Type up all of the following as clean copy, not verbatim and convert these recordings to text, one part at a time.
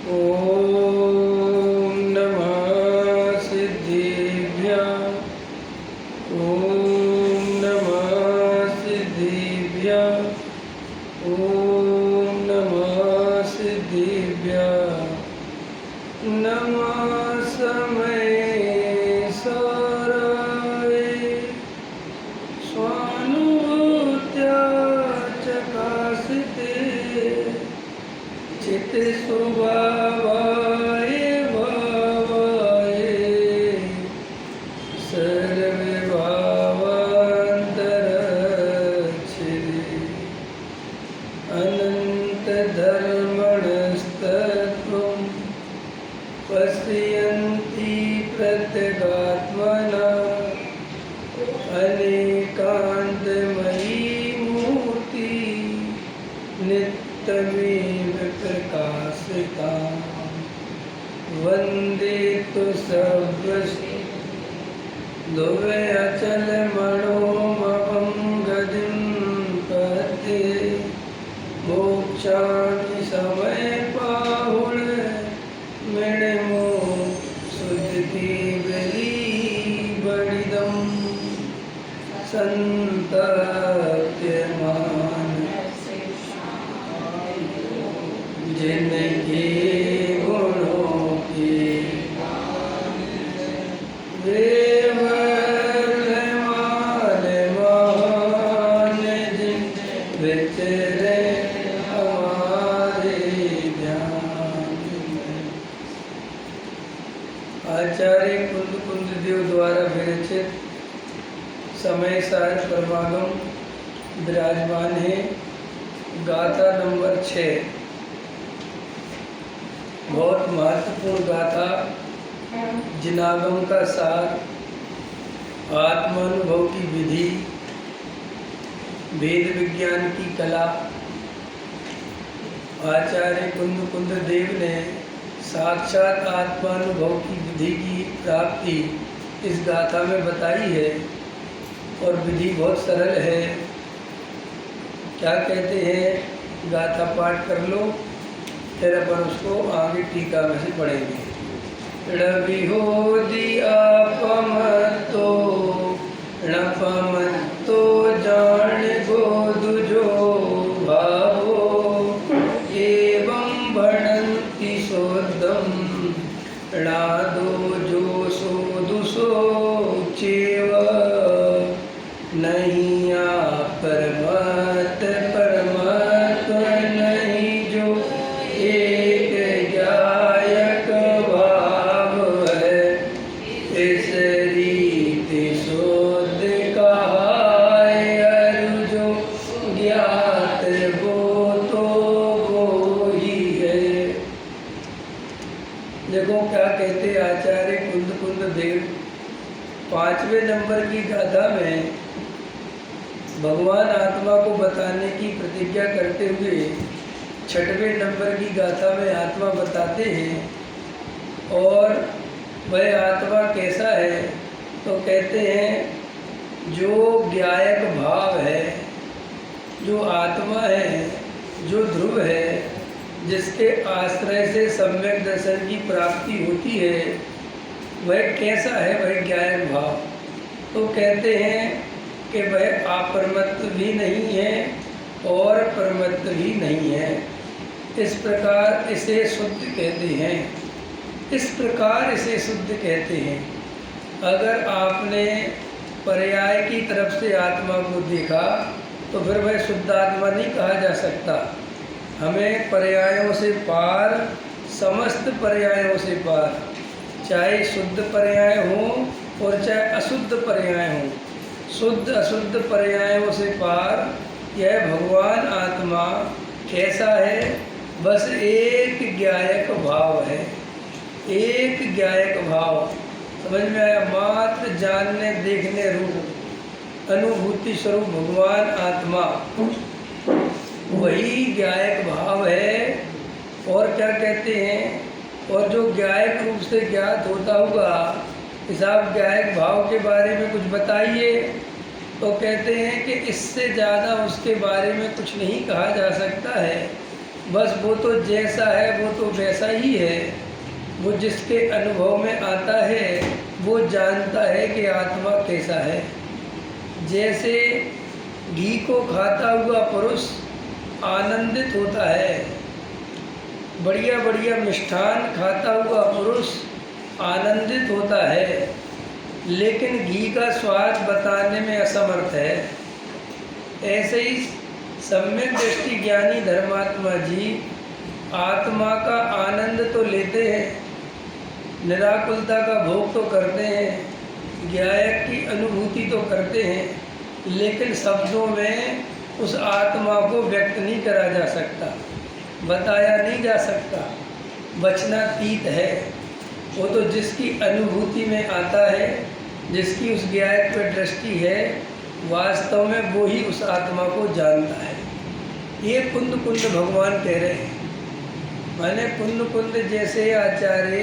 ओम नमः सिद्धिभ्यां। ओम नमः सिद्धिभ्यां। ओम नमः सिद्धिभ्यां। नमः समय सराय स्वानुभूत्या चकासिते चित्त स्वभावाय भावाय सर्वभावान्तरच्छिदे अनन्तधर्मणस्तत्त्वं पश्यन्ति प्रत्यगात्मना अनेकान्तमयी मूर्ति नित्यमेव प्रकाशिता वन्दे तु सर्वस्य दुर्व्यचलमणोमवं गतिं पते मोक्षामि समयपाहुल मिणमो सुदति बलि बलिदं संतप्यमान जिनके गुणों की वे वर्धमान महान जिन विचरे हमारे ध्यान में। आचार्य कुंद देव द्वारा विरचित समय सार परमागम विराजमान है। गाथा नंबर 6 बहुत महत्वपूर्ण गाथा। जिनागम का सार, आत्मानुभव की विधि, वेद विज्ञान की कला। आचार्य कुंद देव ने साक्षात आत्मानुभव की विधि की प्राप्ति इस गाथा में बताई है और विधि बहुत सरल है। क्या कहते हैं, गाथा पाठ कर लो, फिर अपन उसको आगे टीका में से पढ़ेंगे। णविहोदी आपमतो णपमतो जान गो दुजो भावो एवं भणन्ति सोद्धम णादो जो सो दुसो चेव नहीं परमत परमत नहीं जो एक गायक भाव है इस रीति शोध कहाय अरु जो ज्ञात वो तो वो ही है। देखो क्या कहते आचार्य कुंद देव 5वें नंबर की गाथा में भगवान आत्मा को बताने की प्रतिज्ञा करते हुए 6वें नंबर की गाथा में आत्मा बताते हैं। और वह आत्मा कैसा है, तो कहते हैं जो ज्ञायक भाव है, जो आत्मा है, जो ध्रुव है, जिसके आश्रय से सम्यक दर्शन की प्राप्ति होती है, वह कैसा है, वह ज्ञायक भाव। तो कहते हैं कि वह अपरमत्त भी नहीं है और परमत्त भी नहीं है। इस प्रकार इसे शुद्ध कहते हैं। इस प्रकार इसे शुद्ध कहते हैं। अगर आपने पर्याय की तरफ से आत्मा को देखा तो फिर वह शुद्ध आत्मा नहीं कहा जा सकता। हमें पर्यायों से पार, समस्त पर्यायों से पार, चाहे शुद्ध पर्याय हो और चाहे अशुद्ध पर्याय हो, शुद्ध अशुद्ध पर्यायों से पार यह भगवान आत्मा कैसा है, बस एक ज्ञायक भाव है। एक ज्ञायक भाव समझ में आया। मात्र जानने देखने रूप अनुभूति स्वरूप भगवान आत्मा वही ज्ञायक भाव है। और क्या कहते हैं, और जो ज्ञायक रूप से ज्ञात होता होगा, इस आप ज्ञायक भाव के बारे में कुछ बताइए। तो कहते हैं कि इससे ज़्यादा उसके बारे में कुछ नहीं कहा जा सकता है। बस वो तो जैसा है वो तो वैसा ही है। वो जिसके अनुभव में आता है वो जानता है कि आत्मा कैसा है। जैसे घी को खाता हुआ पुरुष आनंदित होता है, बढ़िया बढ़िया मिष्ठान खाता हुआ पुरुष आनंदित होता है, लेकिन घी का स्वाद बताने में असमर्थ है। ऐसे ही सम्यक दृष्टि ज्ञानी धर्मात्मा जी आत्मा का आनंद तो लेते हैं, निराकुलता का भोग तो करते हैं, ज्ञायक की अनुभूति तो करते हैं, लेकिन शब्दों में उस आत्मा को व्यक्त नहीं करा जा सकता, बताया नहीं जा सकता, वचनातीत है। वो तो जिसकी अनुभूति में आता है, जिसकी उस ज्ञायक पर दृष्टि है, वास्तव में वो ही उस आत्मा को जानता है। ये कुंद कुंद भगवान कह रहे हैं। मैंने कुंद कुंद जैसे आचार्य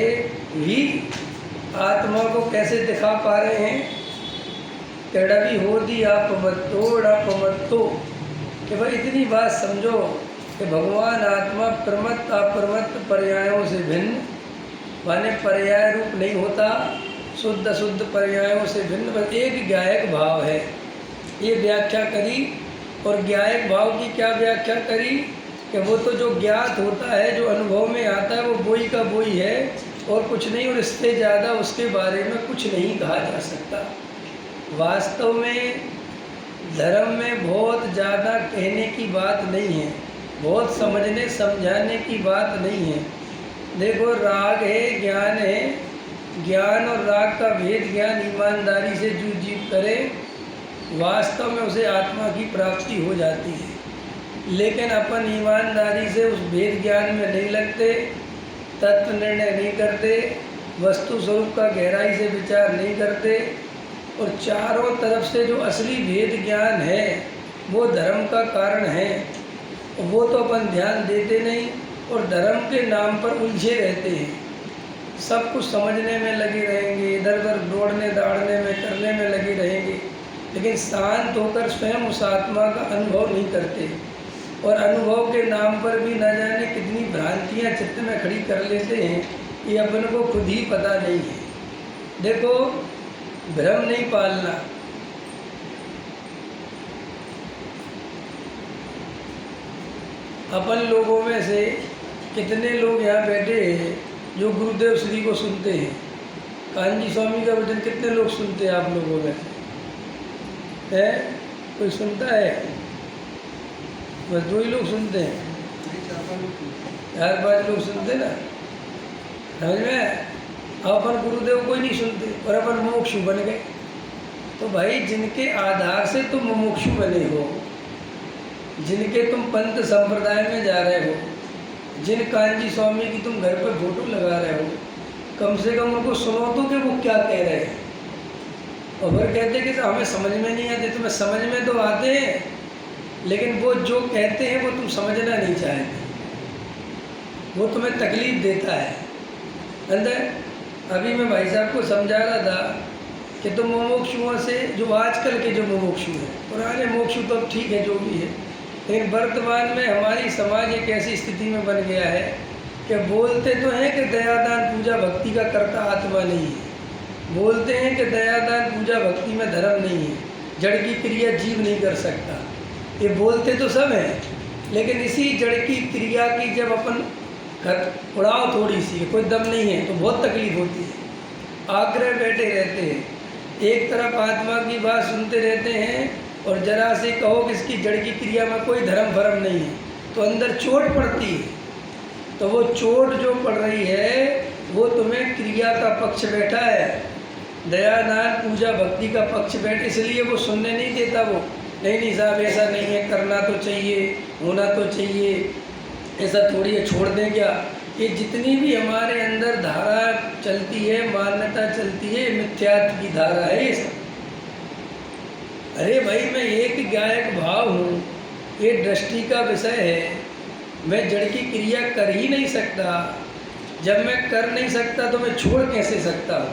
भी आत्मा को कैसे दिखा पा रहे हैं? कड़वी हो दी आप मत्तो कि भाई इतनी बात समझो कि भगवान आत्मा प्रमत्त अप्रमत्त पर्यायों से भिन्न, माने पर्याय रूप नहीं होता, शुद्ध शुद्ध पर्यायों से भिन्न, बस एक ज्ञायक भाव है। ये व्याख्या करी। और ज्ञायक भाव की क्या व्याख्या करी कि वो तो जो ज्ञात होता है, जो अनुभव में आता है, वो बोई का बोई है और कुछ नहीं, और इससे ज़्यादा उसके बारे में कुछ नहीं कहा जा सकता। वास्तव में धर्म में बहुत ज़्यादा कहने की बात नहीं है, बहुत समझने समझाने की बात नहीं है। देखो, राग है, ज्ञान है, ज्ञान और राग का भेद ज्ञान ईमानदारी से जो जीव करे, वास्तव में उसे आत्मा की प्राप्ति हो जाती है। लेकिन अपन ईमानदारी से उस भेद ज्ञान में नहीं लगते, तत्व निर्णय नहीं करते, वस्तु स्वरूप का गहराई से विचार नहीं करते, और चारों तरफ से जो असली भेद ज्ञान है वो धर्म का कारण है, वो तो अपन ध्यान देते नहीं और धर्म के नाम पर उलझे रहते हैं। सब कुछ समझने में लगे रहेंगे, इधर उधर दौड़ने दाड़ने में करने में लगे रहेंगे, लेकिन शांत होकर स्वयं उस आत्मा का अनुभव नहीं करते। और अनुभव के नाम पर भी न जाने कितनी भ्रांतियाँ चित्त में खड़ी कर लेते हैं, ये अपन को खुद ही पता नहीं है। देखो, भ्रम नहीं पालना। अपन लोगों में से कितने लोग यहाँ बैठे हैं जो गुरुदेव श्री को सुनते हैं? कान्जी स्वामी का वचन कितने लोग सुनते हैं आप लोगों में से? है कोई सुनता है? बस 2 ही लोग सुनते हैं, 4-5 लोग सुनते ना, समझ में? अपन गुरुदेव कोई नहीं सुनते और अपन मुमुक्षु बन गए। तो भाई, जिनके आधार से तुम मुमुक्षु बने हो, जिनके तुम पंथ संप्रदाय में जा रहे हो, जिन कान्जी स्वामी की तुम घर पर फोटो लगा रहे हो, कम से कम उनको सुनो तो कि वो क्या कह रहे हैं। और फिर कहते कि हमें समझ में नहीं आते। तुम्हें समझ में तो आते हैं, लेकिन वो जो कहते हैं वो तुम समझना नहीं चाहते, वो तुम्हें तकलीफ देता है अंदर। अभी मैं भाई साहब को समझा रहा था कि तुम मुमुक्षुओं से, जो आजकल के जो मुमुक्षु हैं, पुराने मोक्षु तो ठीक है जो भी है, लेकिन वर्तमान में हमारी समाज एक ऐसी स्थिति में बन गया है कि बोलते तो हैं कि दयादान पूजा भक्ति का कर्ता आत्मा नहीं है, बोलते हैं कि दयादान पूजा भक्ति में धर्म नहीं है, जड़ की क्रिया जीव नहीं कर सकता, ये बोलते तो सब हैं, लेकिन इसी जड़ की क्रिया की जब अपन उड़ाव थोड़ी सी, कोई दम नहीं है, तो बहुत तकलीफ होती है। आग्रह बैठे रहते हैं, एक तरफ आत्मा की बात सुनते रहते हैं और जरा से कहो कि इसकी जड़ की क्रिया में कोई धर्म भरम नहीं है, तो अंदर चोट पड़ती है। तो वो चोट जो पड़ रही है वो तुम्हें क्रिया का पक्ष बैठा है, दयादान पूजा भक्ति का पक्ष बैठ, इसलिए वो सुनने नहीं देता। वो नहीं साहब ऐसा नहीं है, करना तो चाहिए, होना तो चाहिए, ऐसा थोड़ी है, छोड़ दें क्या। ये जितनी भी हमारे अंदर धारा चलती है, मान्यता चलती है, मिथ्यात्व की धारा है ये सब। अरे भाई, मैं एक ज्ञायक भाव हूँ, ये दृष्टि का विषय है, मैं जड़ की क्रिया कर ही नहीं सकता। जब मैं कर नहीं सकता तो मैं छोड़ कैसे सकता हूँ?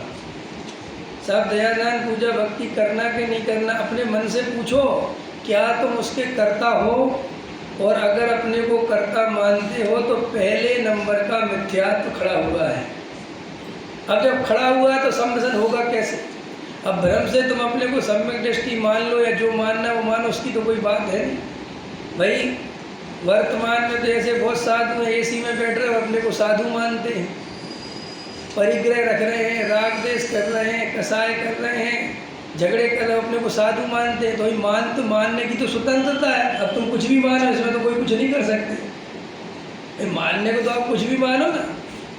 साहब, दयादान पूजा भक्ति करना कि नहीं करना, अपने मन से पूछो, क्या तुम उसके करता हो? और अगर अपने को कर्ता मानते हो तो पहले नंबर का मिथ्यात्व खड़ा हुआ है। अब जब खड़ा हुआ है तो सम्मिश्रण होगा कैसे? अब भ्रम से तुम अपने को सम्यक दृष्टि मान लो या जो मानना वो मानो, उसकी तो कोई बात है नहीं भाई। वर्तमान में तो ऐसे बहुत साधु हैं, एसी में बैठ रहे हो अपने को साधु मानते हैं, परिग्रह रख रहे हैं, राग द्वेष कर रहे हैं, कसाय कर रहे हैं, झगड़े कर रहे हो, अपने को साधु मानते हैं। तो भाई मानने की तो स्वतंत्रता है। अब तुम कुछ भी मानो, इसमें तो कोई कुछ नहीं कर सकते। मानने को तो आप कुछ भी मानो ना,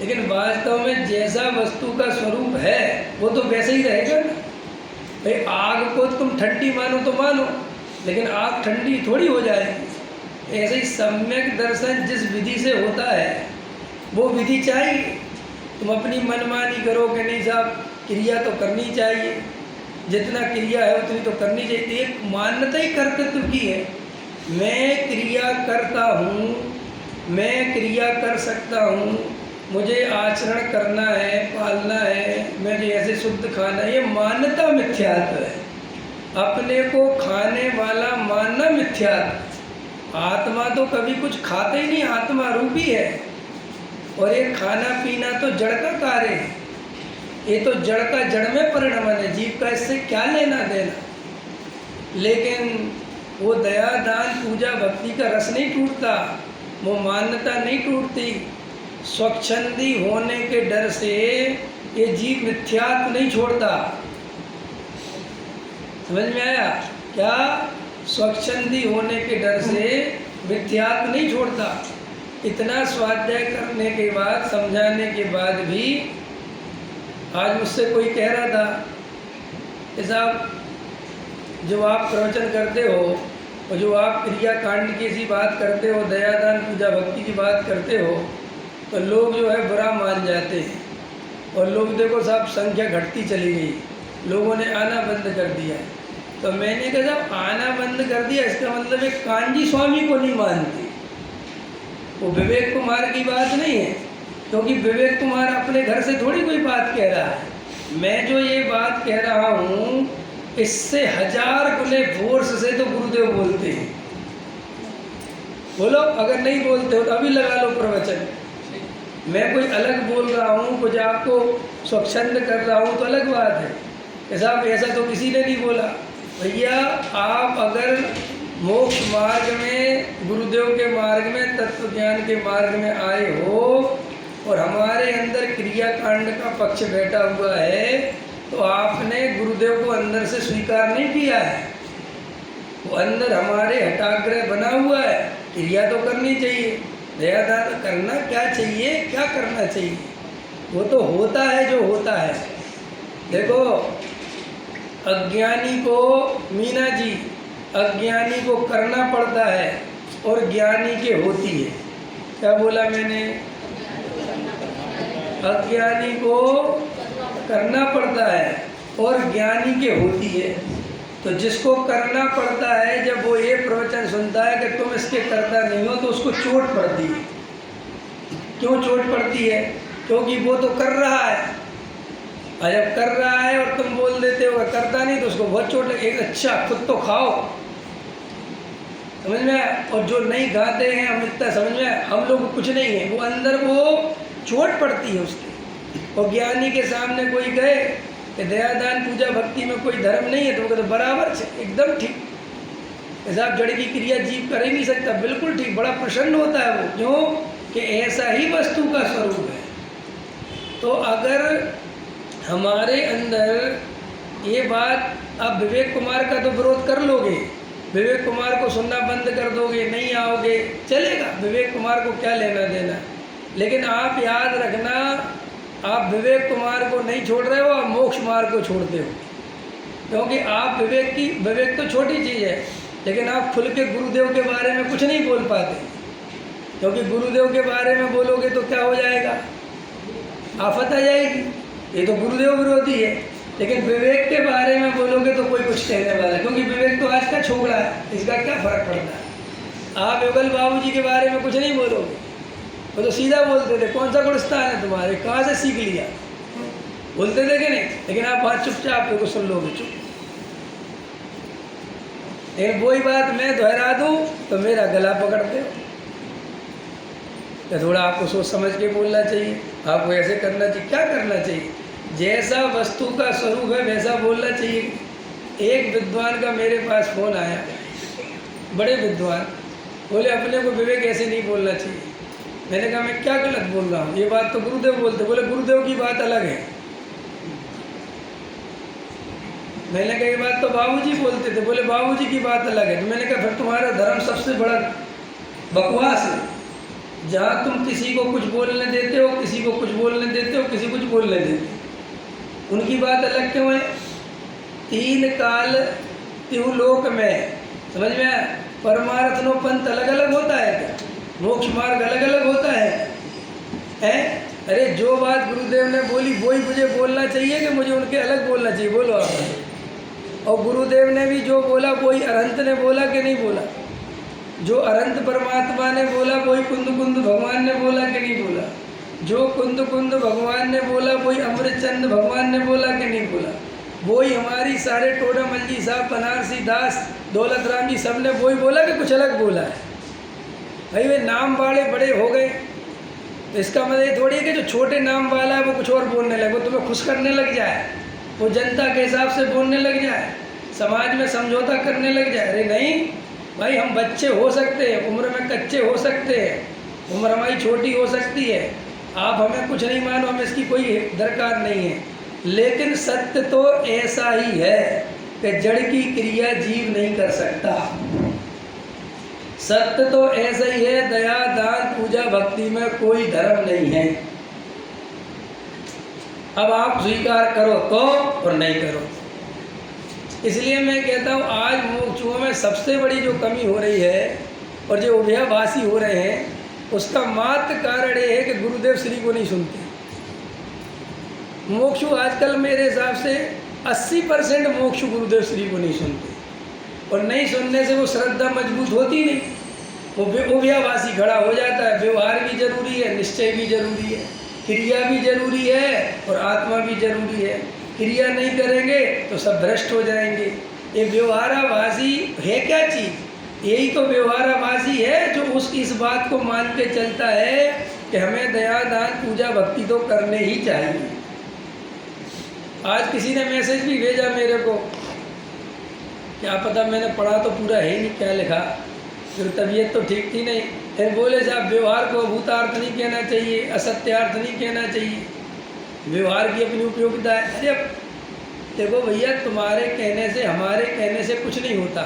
लेकिन वास्तव में जैसा वस्तु का स्वरूप है वो तो वैसे ही रहेगा ना। भाई आग को तुम ठंडी मानो तो मानो, लेकिन आग ठंडी थोड़ी हो जाएगी। ऐसे ही सम्यक दर्शन जिस विधि से होता है वो विधि चाहिए। तुम अपनी मनमानी करो कि नहीं साहब क्रिया तो करनी चाहिए, जितना क्रिया है उतनी तो करनी चाहिए। एक मान्यता ही कर्तृत्व की है, मैं क्रिया करता हूँ, मैं क्रिया कर सकता हूँ, मुझे आचरण करना है, पालना है, मुझे ऐसे शुद्ध खाना है, ये मान्यता मिथ्यात्व है। अपने को खाने वाला मानना मिथ्यात्व। आत्मा तो कभी कुछ खाता ही नहीं, आत्मा रूपी है। और ये खाना पीना तो जड़ का कार्य है, ये तो जड़ का जड़ में परिणमन है, जीव का इससे क्या लेना देना। लेकिन वो दया दान पूजा भक्ति का रस नहीं टूटता, वो मान्यता नहीं टूटती। स्वच्छंदी होने के डर से ये जीव मिथ्यात्व नहीं छोड़ता। समझ में आया क्या? स्वच्छंदी होने के डर से मिथ्यात्व नहीं छोड़ता। इतना स्वाध्याय करने के बाद, समझाने के बाद भी आज मुझसे कोई कह रहा था कि साहब जो आप प्रवचन करते हो और जो आप क्रिया कांड की सी बात करते हो, दयादान पूजा भक्ति की बात करते हो, तो लोग जो है बुरा मान जाते हैं। और लोग देखो साहब संख्या घटती चली गई, लोगों ने आना बंद कर दिया। तो मैंने कहा साहब आना बंद कर दिया इसका मतलब एक कांजी स्वामी को नहीं मानती। वो विवेक कुमार की बात नहीं है, क्योंकि विवेक कुमार अपने घर से थोड़ी कोई बात कह रहा है। मैं जो ये बात कह रहा हूँ इससे 1000 गुने फोर्स से तो गुरुदेव बोलते हैं। बोलो, अगर नहीं बोलते हो तो अभी लगा लो प्रवचन। मैं कोई अलग बोल रहा हूँ, कुछ आपको स्वच्छंद कर रहा हूँ तो अलग बात है। साहब ऐसा तो किसी ने नहीं बोला। भैया आप अगर मोक्ष मार्ग में, गुरुदेव के मार्ग में, तत्व ज्ञान के मार्ग में आए हो और हमारे अंदर क्रिया कांड का पक्ष बैठा हुआ है, तो आपने गुरुदेव को अंदर से स्वीकार नहीं किया है। वो अंदर हमारे हठाग्रह बना हुआ है। क्रिया तो करनी चाहिए, दयादान करना क्या चाहिए, क्या करना चाहिए, वो तो होता है जो होता है। देखो अज्ञानी को, मीना जी, अज्ञानी को करना पड़ता है और ज्ञानी के होती है। क्या बोला मैंने? अज्ञानी को करना पड़ता है और ज्ञानी के होती है। तो जिसको करना पड़ता है, जब वो ये प्रवचन सुनता है कि तुम इसके करता नहीं हो, तो उसको चोट पड़ती है। क्यों चोट पड़ती है? क्योंकि वो तो कर रहा है, और जब कर रहा है और तुम बोल देते हो करता नहीं, तो उसको बहुत चोट लगेगी। अच्छा खुद तो खाओ, समझ में? और जो नहीं खाते हैं हम इतना समझ में, हम लोग कुछ नहीं है, वो अंदर वो चोट पड़ती है उसकी। और ज्ञानी के सामने कोई कहे कि दयादान पूजा भक्ति में कोई धर्म नहीं है, तो वो कहते बराबर एकदम ठीक। ऐसा जड़ की क्रिया जीव कर ही नहीं सकता, बिल्कुल ठीक। बड़ा प्रसन्न होता है वो, क्यों कि ऐसा ही वस्तु का स्वरूप है। तो अगर हमारे अंदर ये बात, आप विवेक कुमार का तो विरोध कर लोगे, विवेक कुमार को सुनना बंद कर दोगे, नहीं आओगे, चलेगा, विवेक कुमार को क्या लेना देना। लेकिन आप याद रखना, आप विवेक कुमार को नहीं छोड़ रहे हो, आप मोक्ष मार्ग को छोड़ते हो। क्योंकि आप विवेक तो छोटी चीज़ है, लेकिन आप खुल के गुरुदेव के बारे में कुछ नहीं बोल पाते। क्योंकि गुरुदेव के बारे में बोलोगे तो क्या हो जाएगा? आफत आ जाएगी। ये तो गुरुदेव विरोधी है। लेकिन विवेक के बारे में बोलोगे तो कोई कुछ कहने वाला है, क्योंकि विवेक तो आज का छोकरा है, इसका क्या फर्क पड़ता है। आप युगल बाबू जी के बारे में कुछ नहीं बोलोगे, वो तो सीधा बोलते थे कौन सा गुणस्थान है तुम्हारे, कहाँ से सीख लिया, बोलते थे कि नहीं। लेकिन आप बात चुपचाप को सुन लोगे, चुप। लेकिन वही बात मैं दोहरा दूँ तो मेरा गला पकड़ते हो। तो थोड़ा आपको सोच समझ के बोलना चाहिए, आपको ऐसे करना चाहिए। क्या करना चाहिए? जैसा वस्तु का स्वरूप है वैसा बोलना चाहिए। एक विद्वान का मेरे पास फ़ोन आया, बड़े विद्वान, बोले अपने को विवेक ऐसे नहीं बोलना चाहिए। मैंने कहा मैं क्या गलत बोल रहा हूँ? ये बात तो गुरुदेव बोलते। बोले गुरुदेव की बात अलग है। मैंने कहा ये बात तो बाबूजी बोलते थे। बोले बाबूजी की बात अलग है। तो मैंने कहा फिर तुम्हारा धर्म सबसे बड़ा बकवास है, जहाँ तुम किसी को कुछ बोलने देते हो, किसी को कुछ बोलने देते हो, किसी कुछ बोलने देते हो। उनकी बात अलग क्यों है? तीन काल त्यों लोक में, समझ में आया? परमार्थ नो पंथ अलग अलग होता है क्या? मोक्ष मार्ग अलग अलग होता है? अरे जो बात गुरुदेव ने बोली वही मुझे बोलना चाहिए कि मुझे उनके अलग बोलना चाहिए? बोलो आप। और गुरुदेव ने भी जो बोला वही अरहंत ने बोला कि नहीं बोला? जो अनंत परमात्मा ने बोला वही कुंद कुंद भगवान ने बोला कि नहीं बोला? जो कुंद कुंद भगवान ने बोला वही अमृतचंद भगवान ने बोला कि नहीं बोला? वही हमारी सारे टोडा मल्ली साहब, बनारसी दास, दौलत राम जी सब ने वही बोला कि कुछ अलग बोला है? भाई वे नाम वाले बड़े हो गए तो इसका मतलब ये थोड़ी है कि जो छोटे नाम वाला है वो कुछ और बोलने लगे, वो तुम्हें खुश करने लग जाए, वो जनता के हिसाब से बोलने लग जाए, समाज में समझौता करने लग जाए। अरे नहीं भाई, हम बच्चे हो सकते हैं, उम्र में कच्चे हो सकते हैं, उम्र हमारी छोटी हो सकती है, आप हमें कुछ नहीं मानो, हमें इसकी कोई दरकार नहीं है। लेकिन सत्य तो ऐसा ही है कि जड़ की क्रिया जीव नहीं कर सकता। सत्य तो ऐसा ही है, दया दान पूजा भक्ति में कोई धर्म नहीं है। अब आप स्वीकार करो तो और नहीं करो। इसलिए मैं कहता हूँ आज मोक्षुओं में सबसे बड़ी जो कमी हो रही है और जो उभयाभासी हो रहे हैं, उसका मात्र कारण ये है कि गुरुदेव श्री को नहीं सुनते। मोक्षु आजकल मेरे हिसाब से 80% मोक्षु गुरुदेव श्री को नहीं सुनते, और नहीं सुनने से वो श्रद्धा मजबूत होती नहीं, वो उभयाभासी खड़ा हो जाता है। व्यवहार भी जरूरी है, निश्चय भी जरूरी है, क्रिया भी जरूरी है और आत्मा भी जरूरी है। क्रिया नहीं करेंगे तो सब भ्रष्ट हो जाएंगे। ये व्यवहाराभासी है क्या चीज़? यही तो व्यवहाराभासी है जो इस बात को मान के चलता है कि हमें दया दान पूजा भक्ति तो करने ही चाहिए। आज किसी ने मैसेज भी भेजा मेरे को, क्या पता मैंने पढ़ा तो पूरा है नहीं क्या लिखा, फिर तबीयत तो ठीक थी नहीं। फिर बोले साहब व्यवहार को भूतार्थ नहीं कहना चाहिए, असत्यार्थ नहीं कहना चाहिए, व्यवहार की अपनी उपयोगिता है। अरे देखो भैया, तुम्हारे कहने से हमारे कहने से कुछ नहीं होता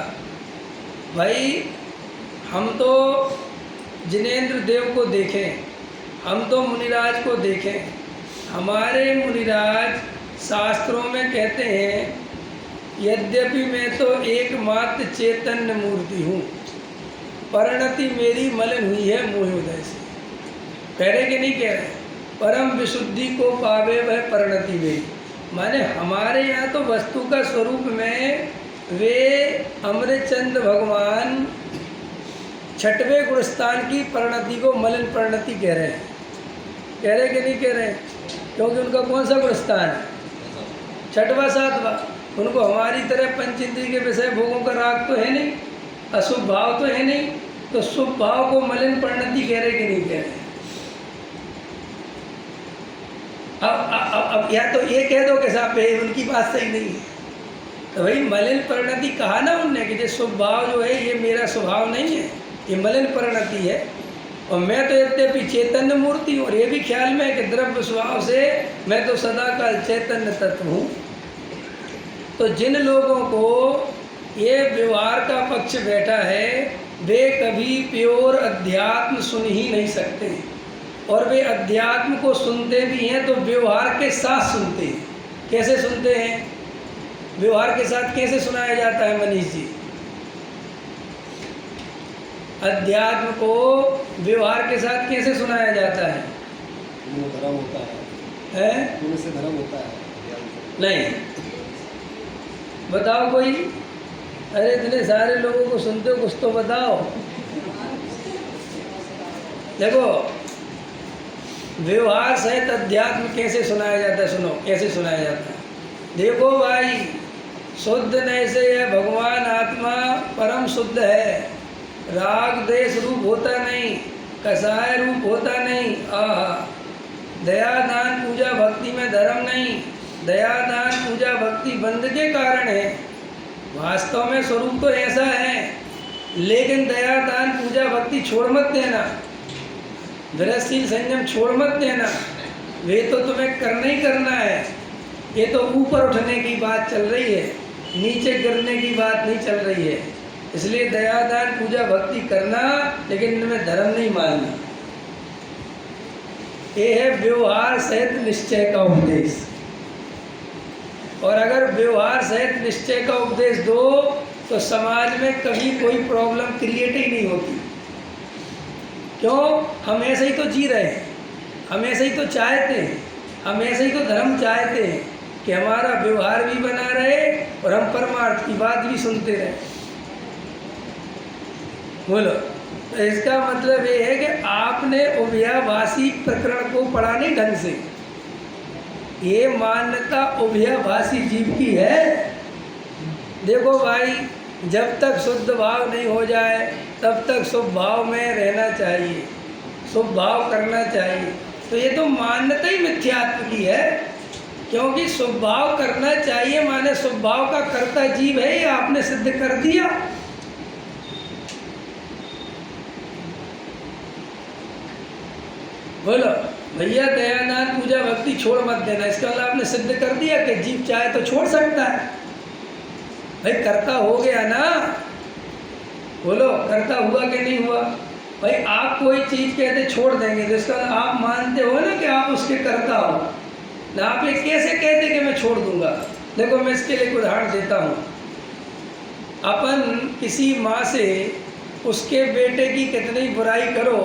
भाई। हम तो जिनेंद्र देव को देखें, हम तो मुनिराज को देखें। हमारे मुनिराज शास्त्रों में कहते हैं, यद्यपि मैं तो एकमात्र चैतन्य मूर्ति हूँ, परिणति मेरी मलिन हुई है मोहोदय से। कह रहे कि नहीं कह रहे? परम विशुद्धि को पावे वह परिणति मेरी। माने हमारे यहाँ तो वस्तु का स्वरूप में वे अमृतचंद भगवान छठवें गुणस्थान की परिणति को मलिन परिणति कह रहे हैं। कह रहे कि नहीं कह रहे? क्योंकि उनका कौन सा गुणस्थान है? छठवा सातवा। उनको हमारी तरह पंच इंद्रिय के विषय भोगों का राग तो है नहीं, अशुभ भाव तो है नहीं, तो शुभ भाव को मलिन परिणति कह रहे कि नहीं कह रहे? अब या तो ये कह दो कि साहब उनकी बात सही नहीं है, तो भाई मलिन परिणति कहा ना उनने कि ये शुभ भाव जो है ये मेरा स्वभाव नहीं है, ये मलिन परिणति है। और मैं तो यद्यपि चैतन्य मूर्ति हूँ, और ये भी ख्याल में कि द्रव्य स्वभाव से मैं तो सदा काल चैतन्य तत्व हूँ। तो जिन लोगों को ये व्यवहार का पक्ष बैठा है वे कभी प्योर अध्यात्म सुन ही नहीं सकते, और वे अध्यात्म को सुनते भी हैं तो व्यवहार के साथ सुनते हैं। कैसे सुनते हैं? व्यवहार के साथ कैसे सुनाया जाता है मनीष जी? अध्यात्म को व्यवहार के साथ कैसे सुनाया जाता है? धर्म होता है, से धर्म होता है। नहीं, बताओ कोई। अरे इतने सारे लोगों को सुनते हो, कुछ तो बताओ। देखो, व्यवहार सहित अध्यात्म कैसे सुनाया जाता है? सुनो कैसे सुनाया जाता है। देखो भाई, शुद्ध नहीं से यह भगवान आत्मा परम शुद्ध है। राग देश रूप होता नहीं, कसाय रूप होता नहीं। दया दान पूजा भक्ति में धर्म नहीं, दया दान पूजा भक्ति बंध के कारण है। वास्तव में स्वरूप तो ऐसा है, लेकिन दया दान पूजा भक्ति छोड़ मत देना, धैर्यशील संयम छोड़ मत देना। वे तो तुम्हें करना ही करना है। ये तो ऊपर उठने की बात चल रही है, नीचे गिरने की बात नहीं चल रही है। इसलिए दया दान पूजा भक्ति करना, लेकिन इनमें धर्म नहीं मानना। ये है व्यवहार सहित निश्चय का उपदेश। और अगर व्यवहार सहित निश्चय का उपदेश दो तो समाज में कभी कोई प्रॉब्लम क्रिएट ही नहीं होती। क्यों? हम ऐसे ही तो जी रहे हैं, हम ऐसे ही तो चाहते हैं, हम ऐसे ही तो धर्म चाहते हैं कि हमारा व्यवहार भी बना रहे और हम परमार्थ की बात भी सुनते रहे। बोलो, तो इसका मतलब ये है कि आपने उभयाभासी प्रकरण को पढ़ा नहीं ढंग से। ये मान्यता उभयाभासी जीव की है। देखो भाई, जब तक शुद्ध भाव नहीं हो जाए तब तक शुभ भाव में रहना चाहिए, शुभ भाव करना चाहिए। तो ये तो मान्यता ही मिथ्यात्व की है, क्योंकि शुभ भाव करना चाहिए माने शुभ भाव का कर्ता जीव है, ये आपने सिद्ध कर दिया। बोलो भैया, दयादान पूजा भक्ति छोड़ मत देना, इसका मतलब आपने सिद्ध कर दिया कि जीव चाहे तो छोड़ सकता है। भाई कर्ता हो गया ना, बोलो कर्ता हुआ कि नहीं हुआ? भाई आप कोई चीज़ कहते छोड़ देंगे तो इसका मतलब आप मानते हो ना कि आप उसके कर्ता हो ना। आप ये कैसे कहते कि मैं छोड़ दूंगा? देखो मैं इसके लिए उदाहरण देता हूँ। अपन किसी माँ से उसके बेटे की कितनी बुराई करो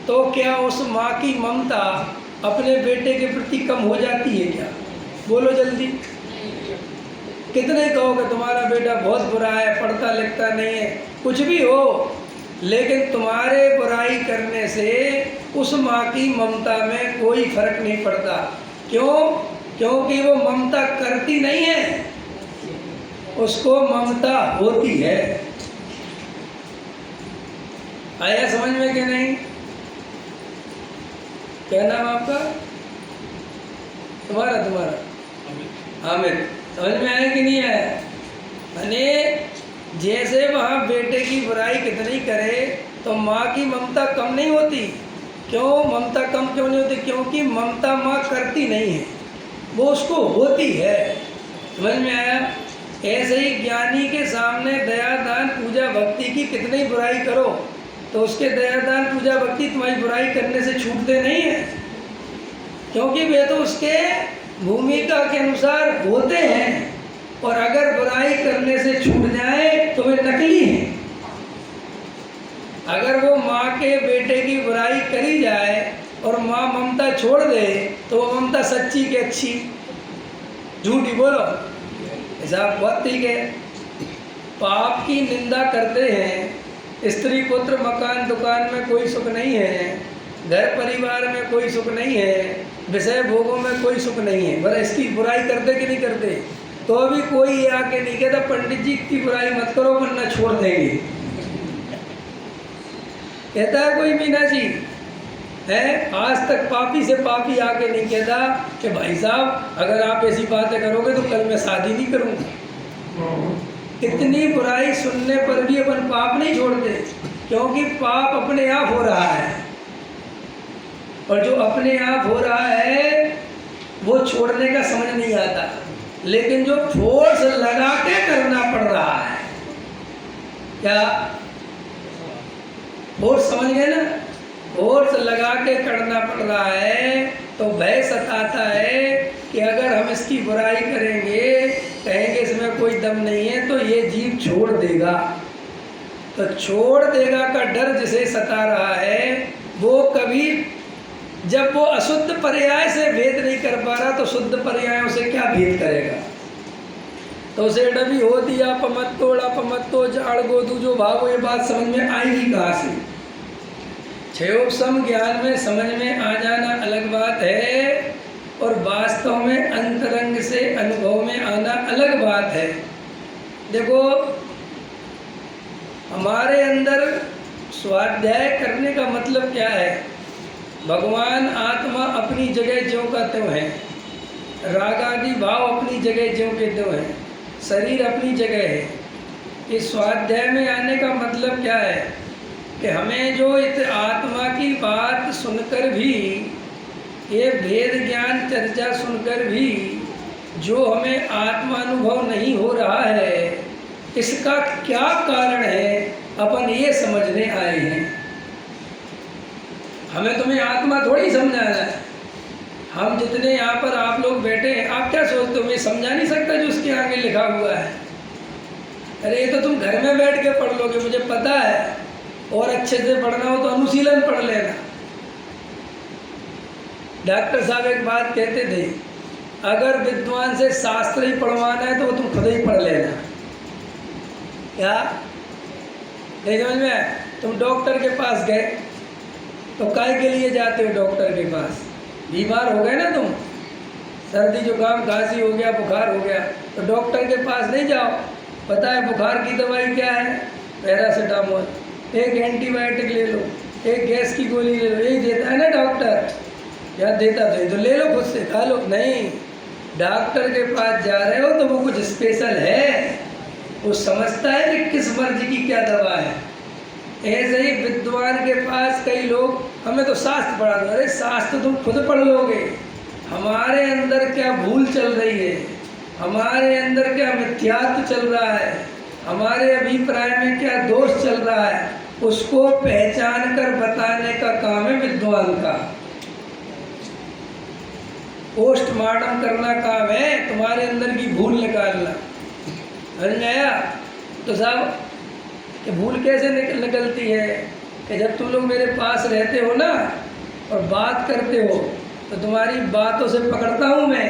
तो क्या उस माँ की ममता अपने बेटे के प्रति कम हो जाती है क्या? बोलो जल्दी। कितने कहोगे तुम्हारा बेटा बहुत बुरा है, पढ़ता लिखता नहीं है, कुछ भी हो, लेकिन तुम्हारे बुराई करने से उस माँ की ममता में कोई फर्क नहीं पड़ता। क्यों? क्योंकि वो ममता करती नहीं है, उसको ममता होती है। आया समझ में कि नहीं? क्या नाम आपका? तुम्हारा हामिद। समझ में आया कि नहीं आया? यानी जैसे वहाँ बेटे की बुराई कितनी करे तो माँ की ममता कम नहीं होती। क्यों ममता कम क्यों नहीं होती? क्योंकि ममता माँ करती नहीं है, वो उसको होती है। समझ में आया? ऐसे ही ज्ञानी के सामने दया दान पूजा भक्ति की कितनी बुराई करो तो उसके दया दान पूजा भक्ति तुम्हारी बुराई करने से छूटते नहीं है, क्योंकि वे तो उसके भूमिका के अनुसार होते हैं। और अगर बुराई करने से छूट जाए तो वे नकली हैं। अगर वो माँ के बेटे की बुराई करी जाए और माँ ममता छोड़ दे तो वो ममता सच्ची के अच्छी, झूठी बोलो, हिसाब बहुत ठीक है। पाप की निंदा करते हैं, स्त्री पुत्र मकान दुकान में कोई सुख नहीं है, घर परिवार में कोई सुख नहीं है, विषय भोगों में कोई सुख नहीं है, पर इसकी बुराई करते कि नहीं करते? तो अभी कोई आके नहीं कहता पंडित जी की बुराई मत करो वरना छोड़ देंगे। कहता है कोई मीना जी है? आज तक पापी से पापी आके नहीं कहता कि भाई साहब अगर आप ऐसी बातें करोगे तो कल मैं शादी नहीं करूँगा। इतनी बुराई सुनने पर भी अपन पाप नहीं छोड़ते, क्योंकि पाप अपने आप हो रहा है। और जो अपने आप हो रहा है वो छोड़ने का समझ नहीं आता, लेकिन जो फोर्स लगा के करना पड़ रहा है, क्या फोर्स समझ गए ना? फोर्स लगा के करना पड़ रहा है तो भय सताता है कि अगर हम इसकी बुराई करेंगे, कहेंगे इसमें कोई दम नहीं है तो ये जीव छोड़ देगा। तो छोड़ देगा का डर जिसे सता रहा है वो कभी, जब वो अशुद्ध पर्याय से भेद नहीं कर पा रहा तो शुद्ध पर्यायों से क्या भेद करेगा? तो उसे डबी हो दिया पमत तो जाड़ गोदू जो भागो, ये बात समझ में आएगी कहाँ से? क्षयोपम ज्ञान में समझ में आ जाना अलग बात है और वास्तव में अंतरंग से अनुभव में आना अलग बात है। देखो, हमारे अंदर स्वाध्याय करने का मतलब क्या है? भगवान आत्मा अपनी जगह ज्यों का त्यों है, राग आदि भाव अपनी जगह ज्यों के त्यों है, शरीर अपनी जगह है। इस स्वाध्याय में आने का मतलब क्या है कि हमें जो इस आत्मा की बात सुनकर भी, ये वेद ज्ञान चर्चा सुनकर भी जो हमें आत्मानुभव नहीं हो रहा है, इसका क्या कारण है, अपन ये समझने आए हैं। हमें तुम्हें आत्मा थोड़ी समझाना है। हम जितने यहाँ पर आप लोग बैठे हैं, आप क्या सोचते हो मैं समझा नहीं सकता जो उसके आगे लिखा हुआ है? अरे ये तो तुम घर में बैठ के पढ़ लोगे, मुझे पता है। और अच्छे से पढ़ना हो तो अनुशीलन पढ़ लेना। डॉक्टर साहब एक बात कहते थे, अगर विद्वान से शास्त्र ही पढ़वाना है तो वो तुम खुद ही पढ़ लेना। क्या नहीं समझ में? तुम डॉक्टर के पास गए तो काय के लिए जाते हो डॉक्टर के पास? बीमार हो गए ना तुम, सर्दी जुकाम खांसी हो गया, बुखार हो गया, तो डॉक्टर के पास नहीं जाओ। पता है बुखार की दवाई क्या है? पैरासीटामोल। एक एंटीबायोटिक ले लो, एक गैस की गोली ले लो, यही देता है ना डॉक्टर। या देता तो ले लो, खुद से खा लो। नहीं, डॉक्टर के पास जा रहे हो तो वो कुछ स्पेशल है, वो समझता है कि किस मर्ज की क्या दवा है। ऐसे ही विद्वान के पास कई लोग, हमें तो शास्त्र पढ़ा दो। अरे शास्त्र तुम खुद पढ़ लोगे। हमारे अंदर क्या भूल चल रही है, हमारे अंदर क्या मिथ्यात्व चल रहा है, हमारे अभिप्राय में क्या दोष चल रहा है, उसको पहचान कर बताने का काम है विद्वान का। पोस्टमार्टम करना काम है, तुम्हारे अंदर की भूल निकालना। समझ में आया? तो साहब कि भूल कैसे निकलती है कि जब तुम लोग मेरे पास रहते हो ना और बात करते हो तो तुम्हारी बातों से पकड़ता हूँ मैं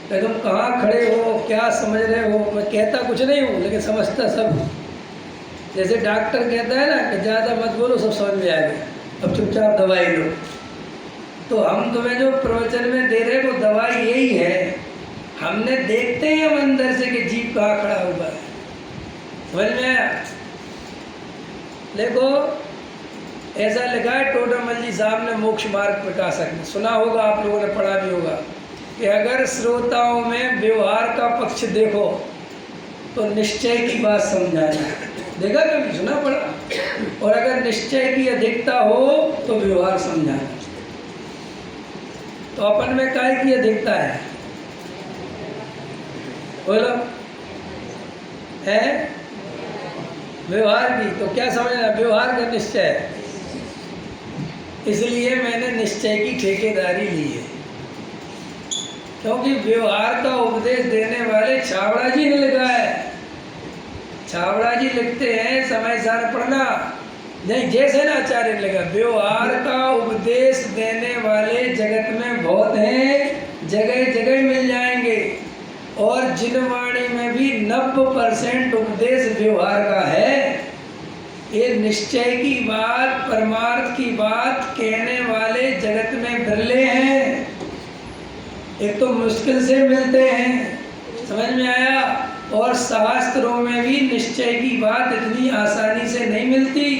कि तुम कहाँ खड़े हो, क्या समझ रहे हो। मैं कहता कुछ नहीं हूँ लेकिन समझता सब हूँ। जैसे डॉक्टर कहता है ना कि ज़्यादा मत बोलो, सब समझ में आ गया, अब चुपचाप दवाई लो। तो हम तुम्हें जो प्रवचन में दे रहे वो दवाई यही है। हमने देखते हैं हम अंदर से कि जीव कहाँ खड़ा हुआ है। समझ में आया? देखो, ऐसा लिखा है टोडरमल जी साहब ने मोक्ष मार्ग प्रकाशक में, सुना होगा आप लोगों ने, पढ़ा भी होगा कि अगर श्रोताओं में व्यवहार का पक्ष देखो तो निश्चय की बात समझाना। देखा कभी? सुना पढ़ा? और अगर निश्चय की अधिकता हो तो व्यवहार समझाना। तो अपन में काय की अधिकता है? बोलो, है व्यवहार की। तो क्या समझना? व्यवहार का निश्चय। इसलिए मैंने निश्चय की ठेकेदारी ली है, क्योंकि व्यवहार का उपदेश देने वाले छावड़ा जी ने लिखा है। छावड़ा जी लिखते हैं, समय सार पढ़ना नहीं, जैसे ना आचार्य ने लिखा, व्यवहार का उपदेश देने वाले जगत में बहुत हैं, जगह जगह मिल जाएंगे। और जिन वाणी में भी 90% उपदेश व्यवहार का है। ये निश्चय की बात, परमार्थ की बात कहने वाले जगत में बिरले हैं। एक तो मुश्किल से मिलते हैं, समझ में आया? और शास्त्रों में भी निश्चय की बात इतनी आसानी से नहीं मिलती।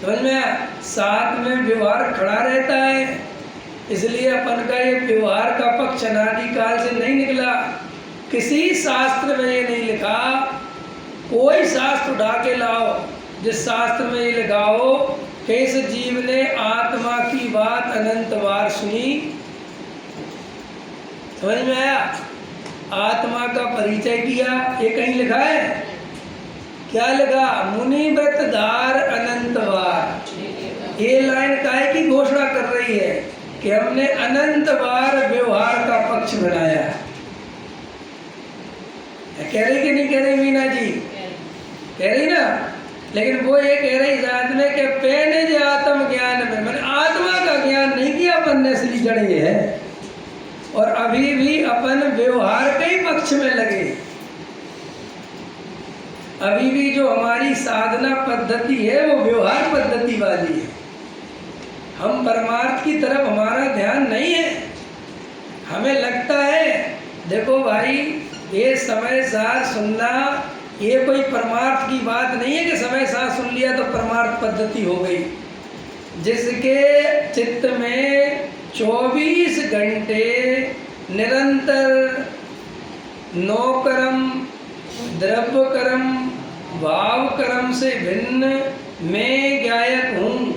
समझ में आया? साथ में व्यवहार खड़ा रहता है। इसलिए अपन का ये व्यवहार का पक्ष अनादिकाल से नहीं निकला। किसी शास्त्र में ये नहीं लिखा, कोई शास्त्र उठा के लाओ जिस शास्त्र में ये लिखा हो कि इस जीव ने आत्मा की बात अनंत बार सुनी। समझ में आया? आत्मा का परिचय किया, ये कहीं लिखा है? क्या लिखा? मुनि व्रत धार अनंत बार। ये लाइन काहे की घोषणा कर रही है कि हमने अनंत बार व्यवहार का पक्ष बनाया। कह रही कि नहीं कह रही मीना जी? कह रही ना। लेकिन वो ये कह रही साथ में कि पहने जो आत्म ज्ञान में, मैंने आत्मा का ज्ञान नहीं किया अपन ने, असली जड़ ये है। और अभी भी अपन व्यवहार के ही पक्ष में लगे। अभी भी जो हमारी साधना पद्धति है वो व्यवहार पद्धति वाली है। हम परमार्थ की तरफ हमारा ध्यान नहीं है। हमें लगता है, देखो भाई, ये समय सार सुनना, ये कोई परमार्थ की बात नहीं है कि समय साथ सुन लिया तो परमार्थ पद्धति हो गई। जिसके चित्त में 24 घंटे निरंतर नौकर्म, द्रव्य कर्म, भाव कर्म से भिन्न मैं ज्ञायक हूँ,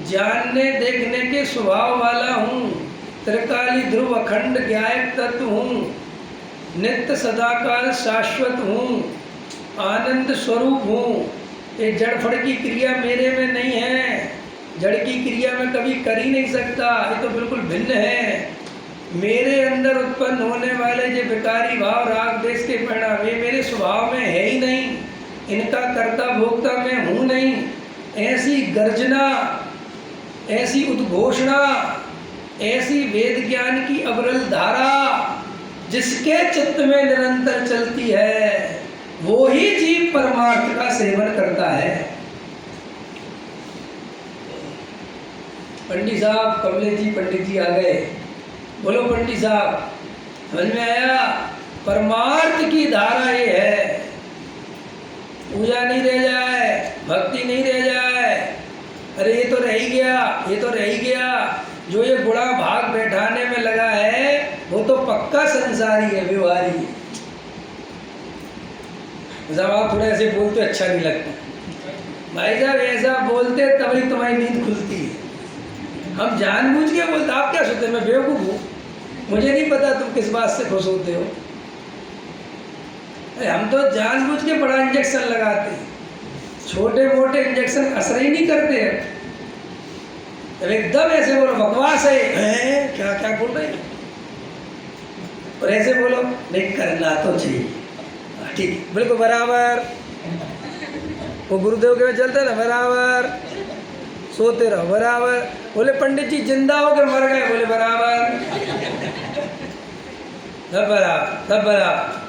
जानने देखने के स्वभाव वाला हूँ, त्रिकाली ध्रुव अखंड ज्ञायक तत्व हूँ, नित्य सदाकाल शाश्वत हूँ, आनंद स्वरूप हूँ। ये जड़फड़ की क्रिया मेरे में नहीं है, जड़ की क्रिया में कभी कर ही नहीं सकता, ये तो बिल्कुल भिन्न है। मेरे अंदर उत्पन्न होने वाले जो विकारी भाव राग देश के परिणाम ये मेरे स्वभाव में है ही नहीं, इनका कर्ता भोक्ता मैं हूँ नहीं। ऐसी गर्जना, ऐसी उद्घोषणा, ऐसी वेद ज्ञान की अविरल धारा जिसके चित्त में निरंतर चलती है, वो ही जीव परमार्थ का सेवन करता है। पंडित साहब, कमलेश जी पंडित जी आ गए। बोलो पंडित साहब, समझ में आया? परमार्थ की धारा ये है, पूजा नहीं रह जाए, भक्ति नहीं रह जाए, अरे ये तो रह ही गया, ये तो रह ही गया। जो ये बुरा भाग बैठाने में लगा है वो तो पक्का संसारी है, व्यवहारी है। जब आप थोड़ा ऐसे बोलते अच्छा नहीं लगता भाई साहब, ऐसा बोलते तभी तुम्हारी नींद खुलती है। हम जानबूझ के बोलते, आप क्या सोचते मैं बेवकूफ़ हूँ? मुझे नहीं पता तुम किस बात से खुश होते हो। अरे हम तो जानबूझ के बड़ा इंजेक्शन लगाते हैं, छोटे मोटे इंजेक्शन असर ही नहीं करते हैं। अब एकदम ऐसे बोलो बकवास है, क्या क्या बोल रहे हैं, और ऐसे बोलो नहीं करना तो चाहिए, ठीक बिल्कुल बराबर। वो गुरुदेव के में चलते हैं ना, बराबर। सोते रहो, बराबर। बोले पंडित जी जिंदा होकर मर गए, बोले बराबर। सब बराबर, सब बराबर,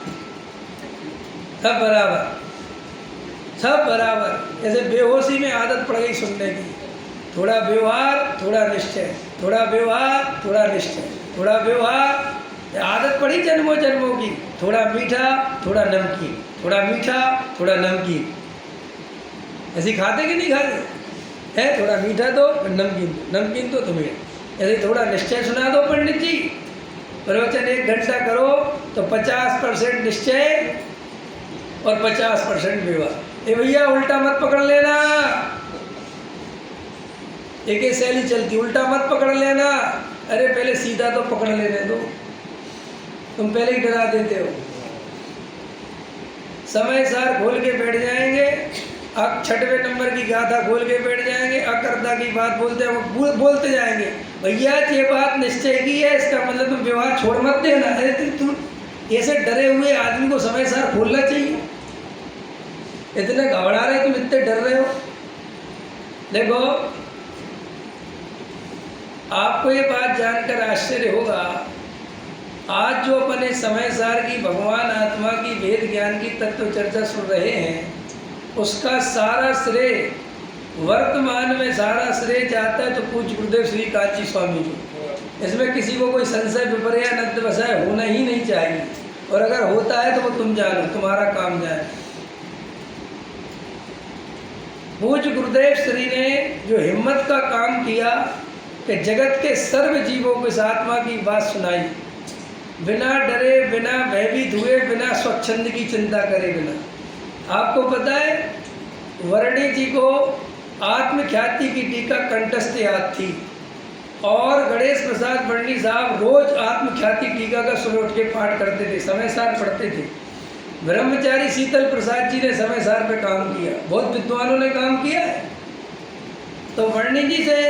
सब बराबर, सब बराबर। ऐसे बेहोशी में आदत पड़ गई सुनने की, थोड़ा व्यवहार थोड़ा निश्चय, थोड़ा व्यवहार थोड़ा निश्चय, थोड़ा व्यवहार, आदत पड़ी जन्मों जन्मों की। थोड़ा मीठा थोड़ा नमकीन, थोड़ा मीठा थोड़ा नमकीन, ऐसे खाते कि नहीं खाते है? थोड़ा मीठा दो नमकीन दो, नमकीन तो तुम्हें ऐसे थोड़ा निश्चय सुना दो। पंडित जी प्रवचन 1 घंटा करो तो 50% निश्चय और 50% व्यवहार। ए भैया उल्टा मत पकड़ लेना, एक ही शैली चलती, उल्टा मत पकड़ लेना। अरे पहले सीधा तो पकड़ लेने दो, तुम पहले ही डरा देते हो। समय सार खोल के बैठ जाएंगे, अब 6वें नंबर की गाथा खोल के बैठ जाएंगे, अकर्ता की बात बोलते हैं वो बोलते जाएंगे। भैया ये बात निश्चय की है, इसका मतलब तुम व्यवहार छोड़ मत देना। अरे तुम ऐसे डरे हुए आदमी को समय सार खोलना चाहिए, इतने घबरा रहे, तुम इतने डर रहे हो। देखो आपको ये बात जानकर आश्चर्य होगा, आज जो अपने समय सार की भगवान आत्मा की वेद ज्ञान की तत्व चर्चा सुन रहे हैं, उसका सारा श्रेय वर्तमान में सारा श्रेय जाता है तो पूज्य गुरुदेव श्री कांची स्वामी जी। इसमें किसी को कोई संशय विपर्य नद्वसाय होना ही नहीं चाहिए, और अगर होता है तो वो तुम जानो, तुम्हारा काम जाए। पूज्य गुरुदेव श्री ने जो हिम्मत का काम किया कि जगत के सर्व जीवों को इस आत्मा की बात सुनाई, बिना डरे, बिना भयभीत हुए, बिना स्वच्छंद की चिंता करे बिना। आपको पता है वर्णी जी को आत्मख्याति की टीका कंठस्थ याद थी, और गणेश प्रसाद वर्णी साहब रोज आत्मख्याति टीका का सुबह उठ के पाठ करते थे, समय सार पढ़ते थे। ब्रह्मचारी शीतल प्रसाद जी ने समय सार पे काम किया, बहुत विद्वानों ने काम किया है। तो वर्णी जी से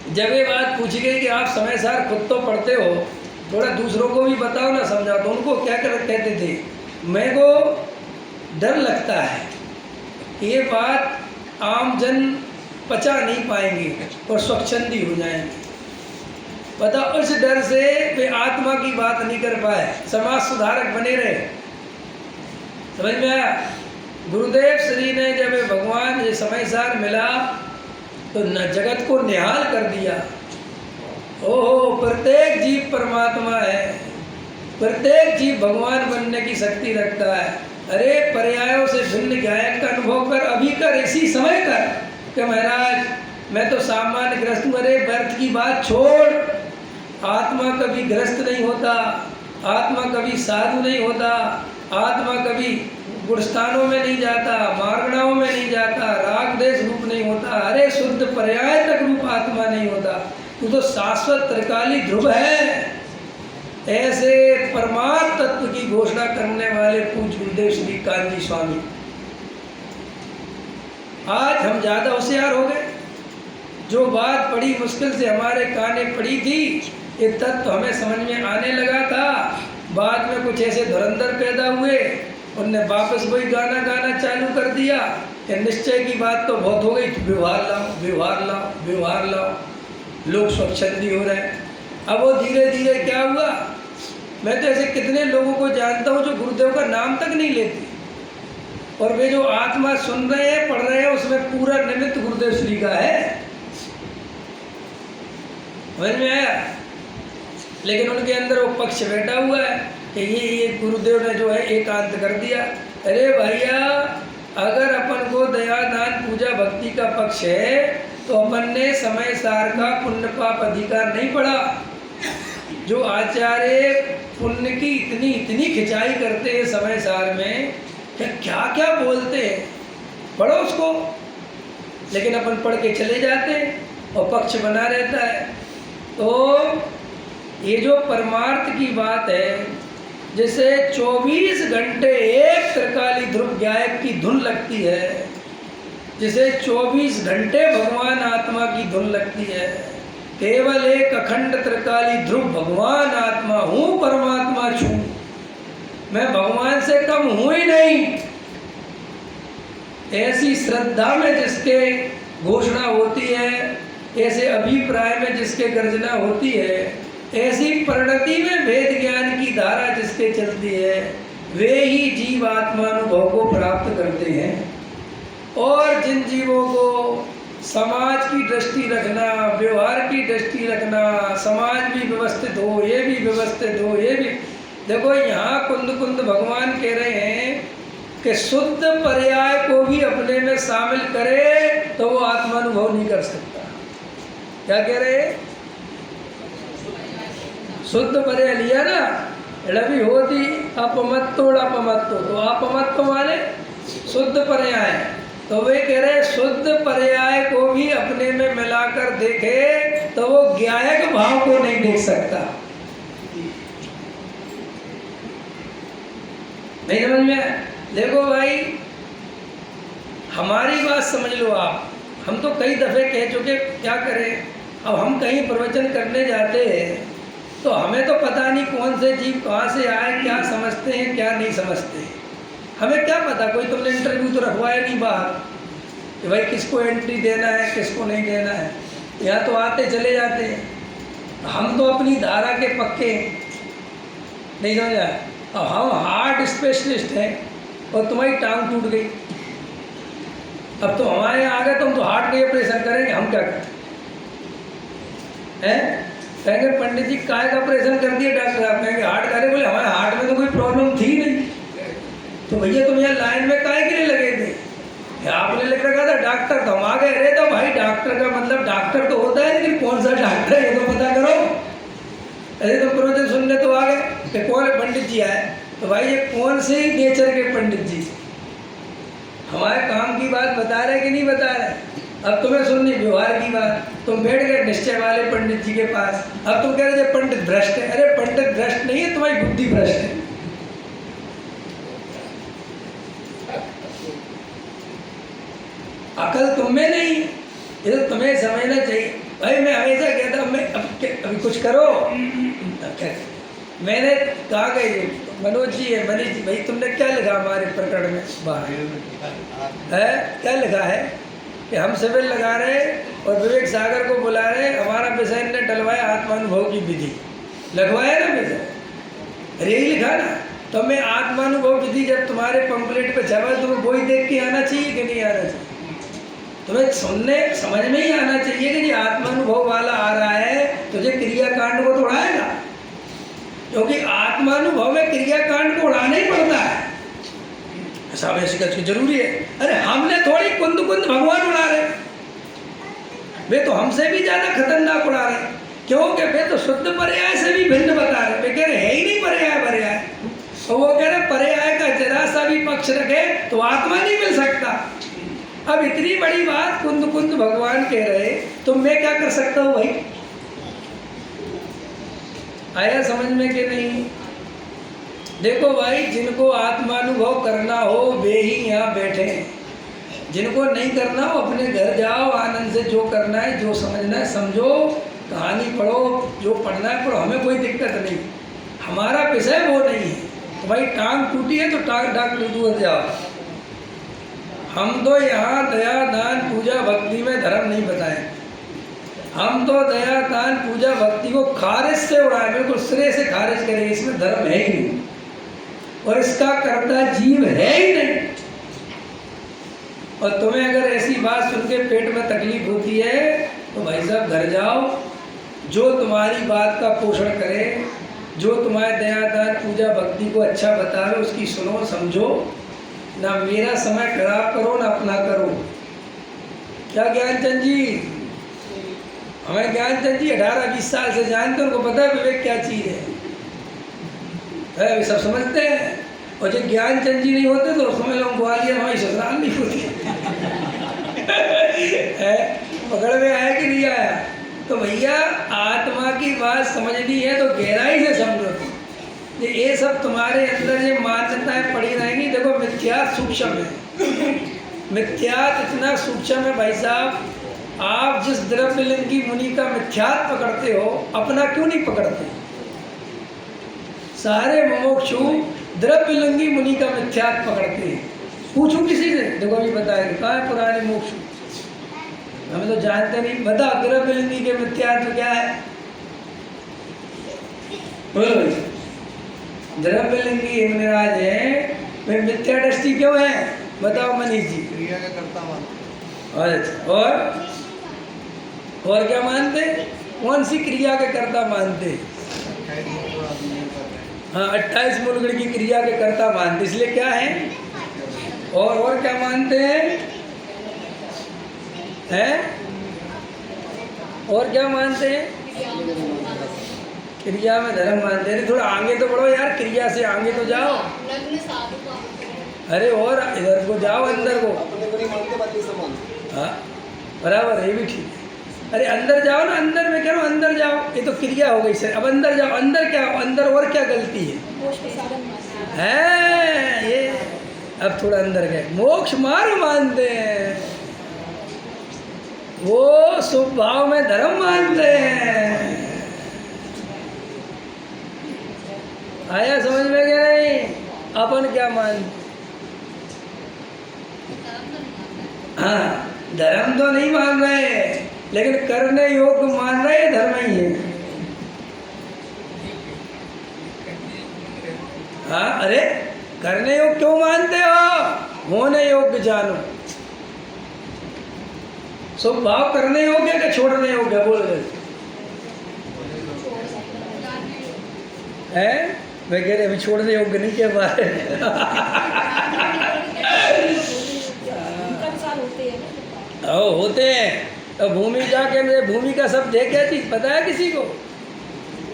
जब ये बात पूछी गई कि आप समय सार खुद तो पढ़ते हो, थोड़ा दूसरों को भी बताओ ना, समझाओ, तो उनको क्या कहते थे, मेरे को डर लगता है ये बात आम जन पचा नहीं पाएंगे और स्वच्छंदी हो जाएंगे। बताओ, उस डर से वे आत्मा की बात नहीं कर पाए, समाज सुधारक बने रहे। समझ में आया? गुरुदेव श्री ने जब भगवान ये समय सार मिला तो न जगत को निहाल कर दिया। ओहो, प्रत्येक जीव परमात्मा है, प्रत्येक जीव भगवान बनने की शक्ति रखता है। अरे पर्यायों से भिन्न गायक का अनुभव कर, अभी कर, इसी समय कर कि महाराज मैं तो सामान्य ग्रस्त हूँ। अरे व्यर्थ की बात छोड़, आत्मा कभी ग्रस्त नहीं होता, आत्मा कभी साधु नहीं होता, आत्मा कभी गुणस्थानों में नहीं जाता, मार्गणाओं में नहीं जाता, राग देश रूप नहीं होता, अरे शुद्ध पर्याय तक रूप आत्मा नहीं होता। तू तो शाश्वत त्रिकाली ध्रुव है। ऐसे परमात्म तत्व की घोषणा करने वाले पूज्य गुरुदेव श्री कांजी स्वामी, आज हम ज्यादा होशियार हो गए। जो बात बड़ी मुश्किल से हमारे काने पड़ी थी, ये तत्व हमें समझ में आने लगा था। बाद में कुछ ऐसे धुरंधर पैदा हुए, उनने वापस वही गाना गाना चालू कर दिया कि निश्चय की बात तो बहुत हो गई, व्यवहार लाओ, व्यवहार लाओ, व्यवहार लाओ, लोग स्वच्छंदी हो रहे हैं। अब वो धीरे धीरे क्या हुआ, मैं तो ऐसे कितने लोगों को जानता हूँ जो गुरुदेव का नाम तक नहीं लेते, और वे जो आत्मा सुन रहे हैं, पढ़ रहे हैं, उसमें पूरा निमित्त गुरुदेव श्री का है। समझ में आया? लेकिन उनके अंदर वो पक्ष बैठा हुआ है कि ये गुरुदेव ने जो है एकांत कर दिया। अरे भैया, अगर अपन को दया दान पूजा भक्ति का पक्ष है तो अपन ने समय सार का पुण्य पाप अधिकार नहीं पढ़ा। जो आचार्य पुण्य की इतनी इतनी खिंचाई करते हैं समय सार में, क्या क्या बोलते हैं, पढ़ो उसको। लेकिन अपन पढ़ के चले जाते हैं और पक्ष बना रहता है। तो ये जो परमार्थ की बात है, जैसे 24 घंटे एक त्रिकाली ध्रुव गायक की धुन लगती है, जैसे 24 घंटे भगवान आत्मा की धुन लगती है, केवल एक अखंड त्रिकाली ध्रुव भगवान आत्मा हूँ, परमात्मा छू, मैं भगवान से कम हूँ ही नहीं। ऐसी श्रद्धा में जिसके घोषणा होती है, ऐसे अभिप्राय में जिसके गर्जना होती है, ऐसी परिणति में वेद ज्ञान की धारा जिसके चलती है, वे ही जीव आत्मानुभव को प्राप्त करते हैं। और जिन जीवों को समाज की दृष्टि रखना, व्यवहार की दृष्टि रखना, समाज भी व्यवस्थित हो, ये भी व्यवस्थित हो, ये भी, देखो यहाँ कुंद कुंद भगवान कह रहे हैं कि शुद्ध पर्याय को भी अपने में शामिल करे तो वो आत्मानुभव नहीं कर सकता। क्या कह रहे हैं? शुद्ध पर्याय लिया ना, भी होती अपमत्तो अपमत्तो, तो अपमत्तो माने शुद्ध पर्याय। तो वे कह रहे शुद्ध पर्याय को भी अपने में मिलाकर देखे तो वो ज्ञायक भाव को नहीं देख सकता। नहीं समझ में? देखो भाई, हमारी बात समझ लो आप। हम तो कई दफे कह चुके, क्या करें। अब हम कहीं प्रवचन करने जाते हैं तो हमें तो पता नहीं कौन से जीव कहाँ से आए, क्या समझते हैं क्या नहीं समझते। हमें क्या पता, कोई तुमने इंटरव्यू तो रखवाया नहीं बाहर कि भाई किसको एंट्री देना है किसको नहीं देना है। यहाँ तो आते चले जाते हैं। हम तो अपनी धारा के पक्के नहीं समझा। अब हम हार्ट स्पेशलिस्ट हैं और तुम्हारी टांग टूट गई, अब तो हमारे यहाँ आ गए, तुम तो हार्ट का ऑपरेशन करेंगे, हम क्या करें? हैं कहेंगे पंडित जी काय का ऑपरेशन कर दिया डॉक्टर, आप कहेंगे हार्ट का। बोले हमारे हार्ट में तो कोई प्रॉब्लम थी नहीं, तो भैया तुम यहाँ लाइन में काय के लिए लगे थे? आपने लिख रखा था डॉक्टर, तो हम आ गए। अरे तो भाई डॉक्टर का मतलब डॉक्टर तो होता है, लेकिन कौन सा डॉक्टर है ये तो पता करो। अरे तो प्रवचन सुनने तो आ गए कि कौन है पंडित जी आए, तो भाई ये कौन से नेचर के पंडित जी? हमारे काम की बात बता रहे कि नहीं बता रहे? अब तुम्हें सुननी व्यवहार की बात, तुम बैठ गए निश्चय वाले पंडित जी के पास। अब तुम कह रहे थे पंडित भ्रष्ट है। अरे पंडित भ्रष्ट नहीं है, तुम्हारी बुद्धि भ्रष्ट है। अकल तुम में नहीं, ये तो तुम्हें समझना चाहिए। भाई मैं हमेशा कहता हूँ, मैं अभी कुछ करो। मैंने कहा कि मनोज जी है, मनीष जी, भाई तुमने क्या लिखा हमारे प्रकरण में बाहर है? क्या लिखा है कि हम सिविल लगा रहे और विवेक सागर को बुला रहे, हमारा विषय ने डलवाया आत्मानुभव की विधि, लगवाया ना विषय, अरे यही लिखा ना। तो मैं आत्मानुभव विधि जब तुम्हारे पंपलेट पे छपा, तुम्हें वही देख के आना चाहिए कि नहीं आना चाहिए? तुम्हें सुनने समझ में ही आना चाहिए कि ये आत्मानुभव वाला आ रहा है, तुझे क्रियाकांड को तो उड़ाएगा, क्योंकि आत्मानुभव में क्रियाकांड को उड़ाना ही पड़ता है। साहब ऐसी कैसी जरूरी है? अरे हमने थोड़ी कुंद कुंद भगवान उड़ा रहे, वे तो हमसे भी ज्यादा खतरनाक उड़ा रहे, क्योंकि वे तो शुद्ध पर्याय से भी भिन्न बता रहे। वे कह रहे है ही नहीं पर्याय, तो वो कह रहे पर्याय का जरा सा भी पक्ष रखे तो आत्मा नहीं मिल सकता। अब इतनी बड़ी बात कुंद कुंद भगवान कह रहे, तो मैं क्या कर सकता हूँ भाई? आया समझ में कि नहीं? देखो भाई, जिनको आत्मानुभव करना हो वे ही यहाँ बैठे हैं, जिनको नहीं करना हो अपने घर जाओ, आनंद से जो करना है, जो समझना है समझो, कहानी पढ़ो, जो पढ़ना है पढ़ो, हमें कोई दिक्कत नहीं, हमारा विषय वो नहीं है। तो भाई टांग टूटी है तो टांग डॉक्टर दूर जाओ। हम तो यहाँ दया दान पूजा भक्ति में धर्म नहीं बताए, हम तो दया दान पूजा भक्ति को खारिज से उड़ाए, बिल्कुल सिरे से खारिज करेंगे, इसमें धर्म है ही नहीं और इसका कर्ता जीव है ही नहीं। और तुम्हें अगर ऐसी बात सुन के पेट में तकलीफ होती है तो भाई साहब घर जाओ, जो तुम्हारी बात का पोषण करे, जो तुम्हारे दया दान पूजा भक्ति को अच्छा बतावे उसकी सुनो समझो, ना मेरा समय खराब करो ना अपना करो। क्या ज्ञानचंद जी, हमें ज्ञानचंद जी 18-20 साल से जानते, उनको पता है विवेक क्या चीज़ है, सब समझते हैं। और जो ज्ञानचंद जी नहीं होते तो समझ लो ग्वालियर हमारी ससुराल नहीं होती पकड़ में आया कि नहीं आया? तो भैया आत्मा की बात समझनी है तो गहराई से समझो। ये सब तुम्हारे अंदर ये मान्यताएं पड़ी रहेंगी। देखो मिथ्यात सूक्ष्म है, मिथ्यात इतना सूक्ष्म है भाई साहब, आप जिस द्रव्यलिंगी मुनि का मिथ्यात पकड़ते हो अपना क्यों नहीं पकड़ते? सारे मुमुक्षु द्रव्यलिंगी मुनि का मिथ्यात पकड़ते हैं। पूछूं किसी से, देखो अभी बताएंगे कहाँ है पुराने मोक्षु, हमें तो जानते नहीं, बता द्रव्यलिंगी के मिथ्यात तो क्या है? बोलो भाई, द्रव्यलिंगी हिमराज है, वे मिथ्या दृष्टि क्यों है? बताओ मनीष जी। क्रिया का कर्ता मानते। अच्छा, और क्या मानते? कौन सी क्रिया के कर्ता मानते? हाँ 28 मूलगुण की क्रिया के कर्ता मानते, इसलिए क्या है? और क्या मानते हैं? और क्या मानते हैं? क्रिया में धर्म मानते हैं। थोड़ा आगे तो बढ़ो यार, क्रिया से आगे तो जाओ। अरे और इधर को जाओ, अंदर को। हाँ बराबर, ये भी ठीक है। अरे अंदर जाओ ना, अंदर में कह रहा हूँ अंदर जाओ, ये तो क्रिया हो गई सर। अब अंदर जाओ, अंदर क्या, अंदर और क्या गलती है? ये अब थोड़ा अंदर गए, मोक्ष मार्ग मानते हैं, वो शुभ भाव में धर्म मानते हैं। आया समझ में क्या? नहीं अपन क्या मानते? हाँ धर्म तो नहीं मान रहे, लेकिन करने योग्य मान रहे धर्म ही है। हाँ अरे करने योग्य क्यों मानते हो? होने योग्य जानो। शुभ भाव करने योग्य कि छोड़ने योग्य? बोल रहे हैं, मैं कह रहे अभी छोड़ने योग्य नहीं कह पा रहे। होते हैं तो भूमिका के, भूमिका शब्द है क्या चीज़ पता है किसी को?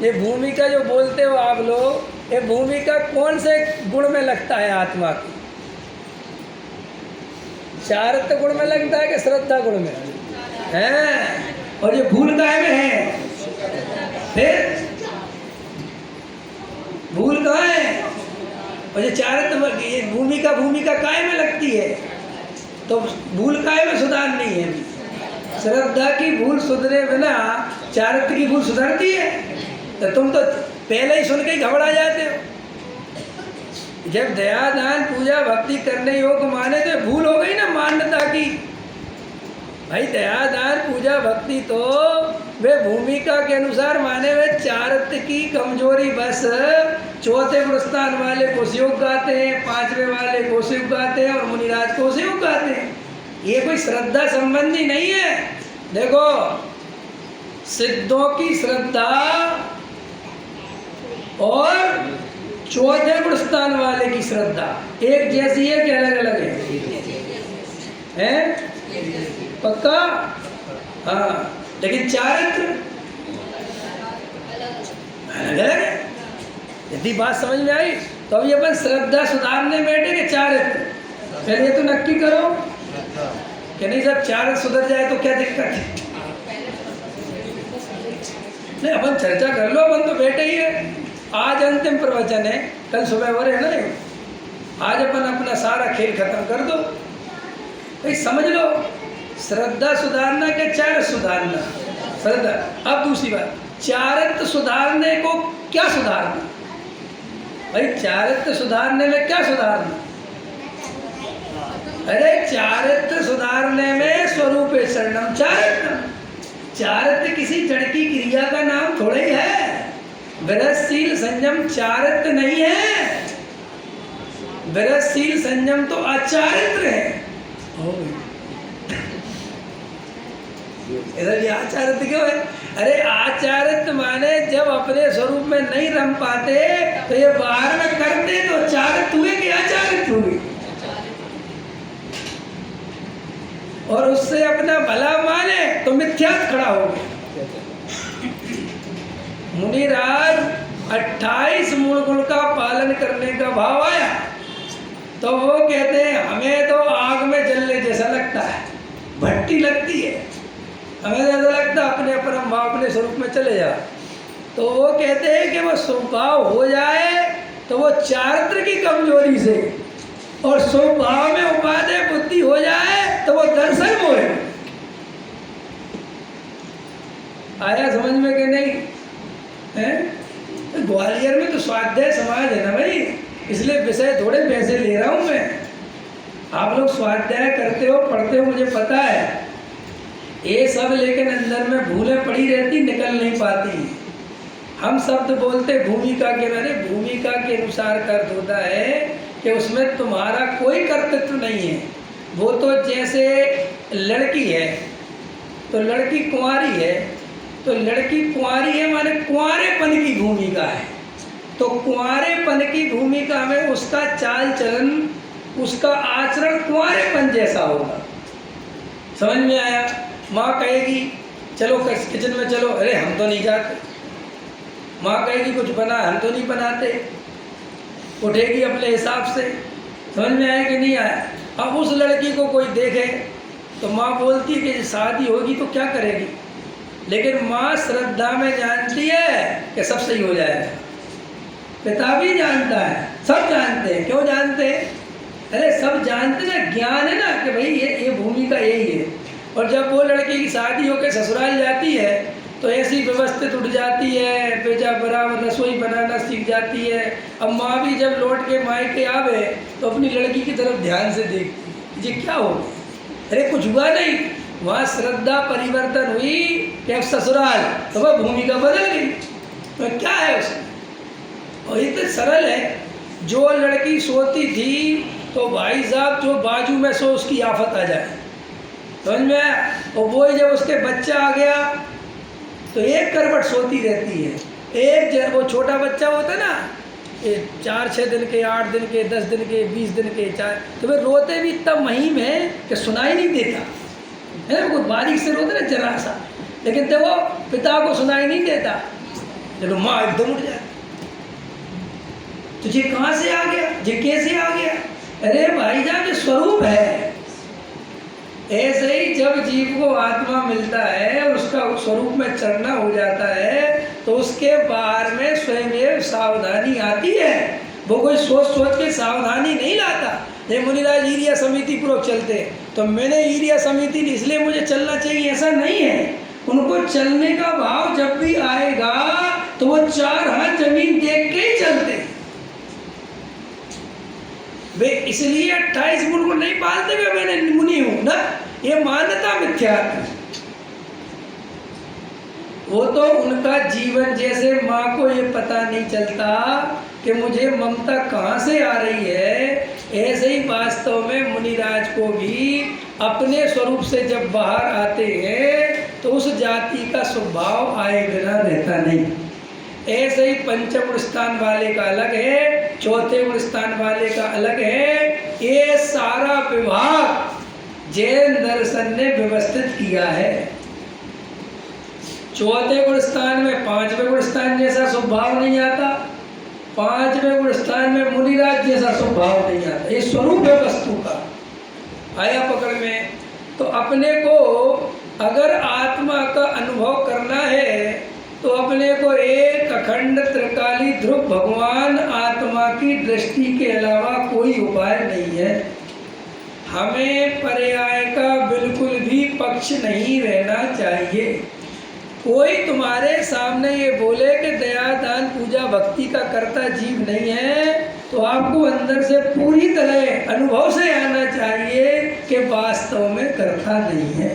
ये भूमिका जो बोलते हो आप लोग, ये भूमिका कौन से गुण में लगता है आत्मा की? चारित्र गुण में लगता है कि श्रद्धा गुण में है? और ये भूल काहे में है? फिर भूल कहाँ है? और ये चारित्र, ये भूमिका काहे में लगती है? तो भूल काहे में सुधार नहीं है? श्रद्धा की भूल सुधरे बिना चारित्र की भूल सुधरती है? तो तुम तो पहले ही सुन के ही घबरा जाते हो। जब दया दान पूजा भक्ति करने योग्य माने तो भूल हो गई ना मान्यता की। भाई दया दान पूजा भक्ति तो वे भूमिका के अनुसार माने हुए, चारित्र की कमजोरी बस चौथे प्रस्थान वाले कोशियोग गाते हैं, पांचवें वाले कोशियोग गाते हैं और मुनिराज कोशियोग गाते हैं। ये कोई श्रद्धा संबंधी नहीं है। देखो सिद्धों की श्रद्धा और चौथे गुण स्थान वाले की श्रद्धा एक जैसी है कि अलग अलग है? पक्का? हाँ, लेकिन चारित्र अलग अलग है। यदि बात समझ में आई तो अभी अपन श्रद्धा सुधारने बैठे कि चारित्र? पहले तो नक्की करो कि नहीं, जब चारित्र सुधर जाए तो क्या दिक्कत है? नहीं, अपन चर्चा कर लो, अपन तो बैठे ही है। आज अंतिम प्रवचन है, कल सुबह हो रहे हैं ना। आज अपन अपना सारा खेल खत्म कर दो। भाई समझ लो, श्रद्धा सुधारना क्या चारित्र सुधारना? श्रद्धा। अब दूसरी बात, चारित्र सुधारने को क्या सुधारना? भाई चारित्र सुधारने में क्या सुधारना? अरे चारित्र सुधारने में स्वरूप शरणम चारित्र। चारित्र किसी जड़ की क्रिया का नाम थोड़ा ही है। विरसशील संयम चारित्र नहीं है। विरसशील संयम तो अचारित्र है। इधर ये आचारित्र क्यों है? अरे आचारित्र माने जब अपने स्वरूप में नहीं रम पाते तो ये बाहर में करते तो चारित्र हुए कि अचारित्र हुए? और उससे अपना भला माने तो मिथ्यात खड़ा हो गया। मुनिराज 28 मूल गुण का पालन करने का भाव आया तो वो कहते हैं हमें तो आग में जलने जैसा लगता है, भट्टी लगती है, हमें ऐसा लगता है अपने परम भाव अपने स्वरूप में चले जाओ। तो वो कहते हैं कि वो स्वभाव हो जाए तो वो चारित्र की कमजोरी से, और स्वभाव में उपादेय बुद्धि हो जाए तो वो दर्शन मोहे। आया समझ में कि नहीं है? तो ग्वालियर में तो स्वाध्याय समाज है ना भाई, इसलिए विषय थोड़े पैसे ले रहा हूँ मैं। आप लोग स्वाध्याय करते हो, पढ़ते हो, मुझे पता है ये सब, लेकिन अंदर में भूलें पड़ी रहती, निकल नहीं पाती। हम शब्द बोलते भूमिका के, मैंने भूमिका के अनुसार का अर्थ होता है कि उसमें तुम्हारा कोई कर्तृत्व नहीं है। वो तो जैसे लड़की है तो लड़की कुंवारी है, तो लड़की कुंवारी है माने कुंवारेपन की भूमिका है। तो कुंवारेपन की भूमिका में उसका चाल चलन, उसका आचरण कुंवारेपन जैसा होगा। समझ में आया? माँ कहेगी चलो किचन में चलो, अरे हम तो नहीं जाते। माँ कहेगी कुछ बना, हम तो नहीं बनाते। उठेगी अपने हिसाब से। समझ में आया कि नहीं आया? अब उस लड़की को कोई देखे तो माँ बोलती है कि शादी होगी तो क्या करेगी, लेकिन माँ श्रद्धा में जानती है कि सब सही हो जाएगा। पिता भी जानता है, सब जानते हैं। क्यों जानते हैं? अरे सब जानते ना, ज्ञान है ना कि भाई ये भूमिका यही है। और जब वो लड़की की शादी होकर ससुराल जाती है तो ऐसी व्यवस्थित उठ जाती है, बेजा बराबर रसोई बनाना सीख जाती है। अब माँ भी जब लौट के मायके आवे तो अपनी लड़की की तरफ ध्यान से देखती, ये क्या हो गया? अरे कुछ हुआ नहीं, वहाँ श्रद्धा परिवर्तन हुई कि अब ससुराल, तो वह भूमिका बदल गई। तो क्या है उसमें? और ये तो सरल है। जो लड़की सोती थी तो भाई साहब जो बाजू में सो उसकी आफत आ जाए, समझ में? और वो जब उसके बच्चा आ गया तो एक करवट सोती रहती है। एक वो छोटा बच्चा होता है ना, 4-6 दिन के, 8 दिन के, 10 दिन के, 20 दिन के, 4, तो वे रोते भी इतना महीम है कि सुनाई नहीं देता है ना। कुछ बारीक से रोते ना जरा सा, लेकिन तो वो पिता को सुनाई नहीं देता। चलो माँ एकदम उठ जाती, तुझे कहाँ से आ गया, ये कैसे आ गया? अरे भाई साहब ये स्वरूप है। ऐसे ही जब जीव को आत्मा मिलता है और उसका स्वरूप में चढ़ना हो जाता है तो उसके बाहर में स्वयं सावधानी आती है। वो कोई सोच सोच के सावधानी नहीं लाता। ये मुनिराज ईरिया समिति पूर्वक चलते हैं तो मैंने ईरिया समिति इसलिए मुझे चलना चाहिए, ऐसा नहीं है। उनको चलने का भाव जब भी आएगा तो वो 4 हाथ जमीन देख के ही चलते। वे इसलिए 28 गुण को नहीं पालते हुए मैंने मुनि हूं ना, ये मान्यता मिथ्या है। वो तो उनका जीवन, जैसे माँ को ये पता नहीं चलता कि मुझे ममता कहाँ से आ रही है, ऐसे ही वास्तव में मुनिराज को भी अपने स्वरूप से जब बाहर आते हैं तो उस जाति का स्वभाव आए बिना रहता नहीं। ऐसे ही पंचम गुण स्थान वाले का अलग है, चौथे गुण स्थान वाले का अलग है। ये सारा विभाग जैन दर्शन ने व्यवस्थित किया है। चौथे गुण स्थान में पांचवें गुण स्थान जैसा स्वभाव नहीं आता, पांचवें गुण स्थान में मुनिराज जैसा स्वभाव नहीं आता। ये स्वरूप है वस्तु का, आया पकड़ में। तो अपने को अगर आत्मा का अनुभव करना है तो अपने को एक अखंड त्रिकाली ध्रुव भगवान आत्मा की दृष्टि के अलावा कोई उपाय नहीं है। हमें पर्याय का बिल्कुल भी पक्ष नहीं रहना चाहिए। कोई तुम्हारे सामने ये बोले कि दया दान पूजा भक्ति का कर्ता जीव नहीं है, तो आपको अंदर से पूरी तरह अनुभव से आना चाहिए कि वास्तव में कर्ता नहीं है।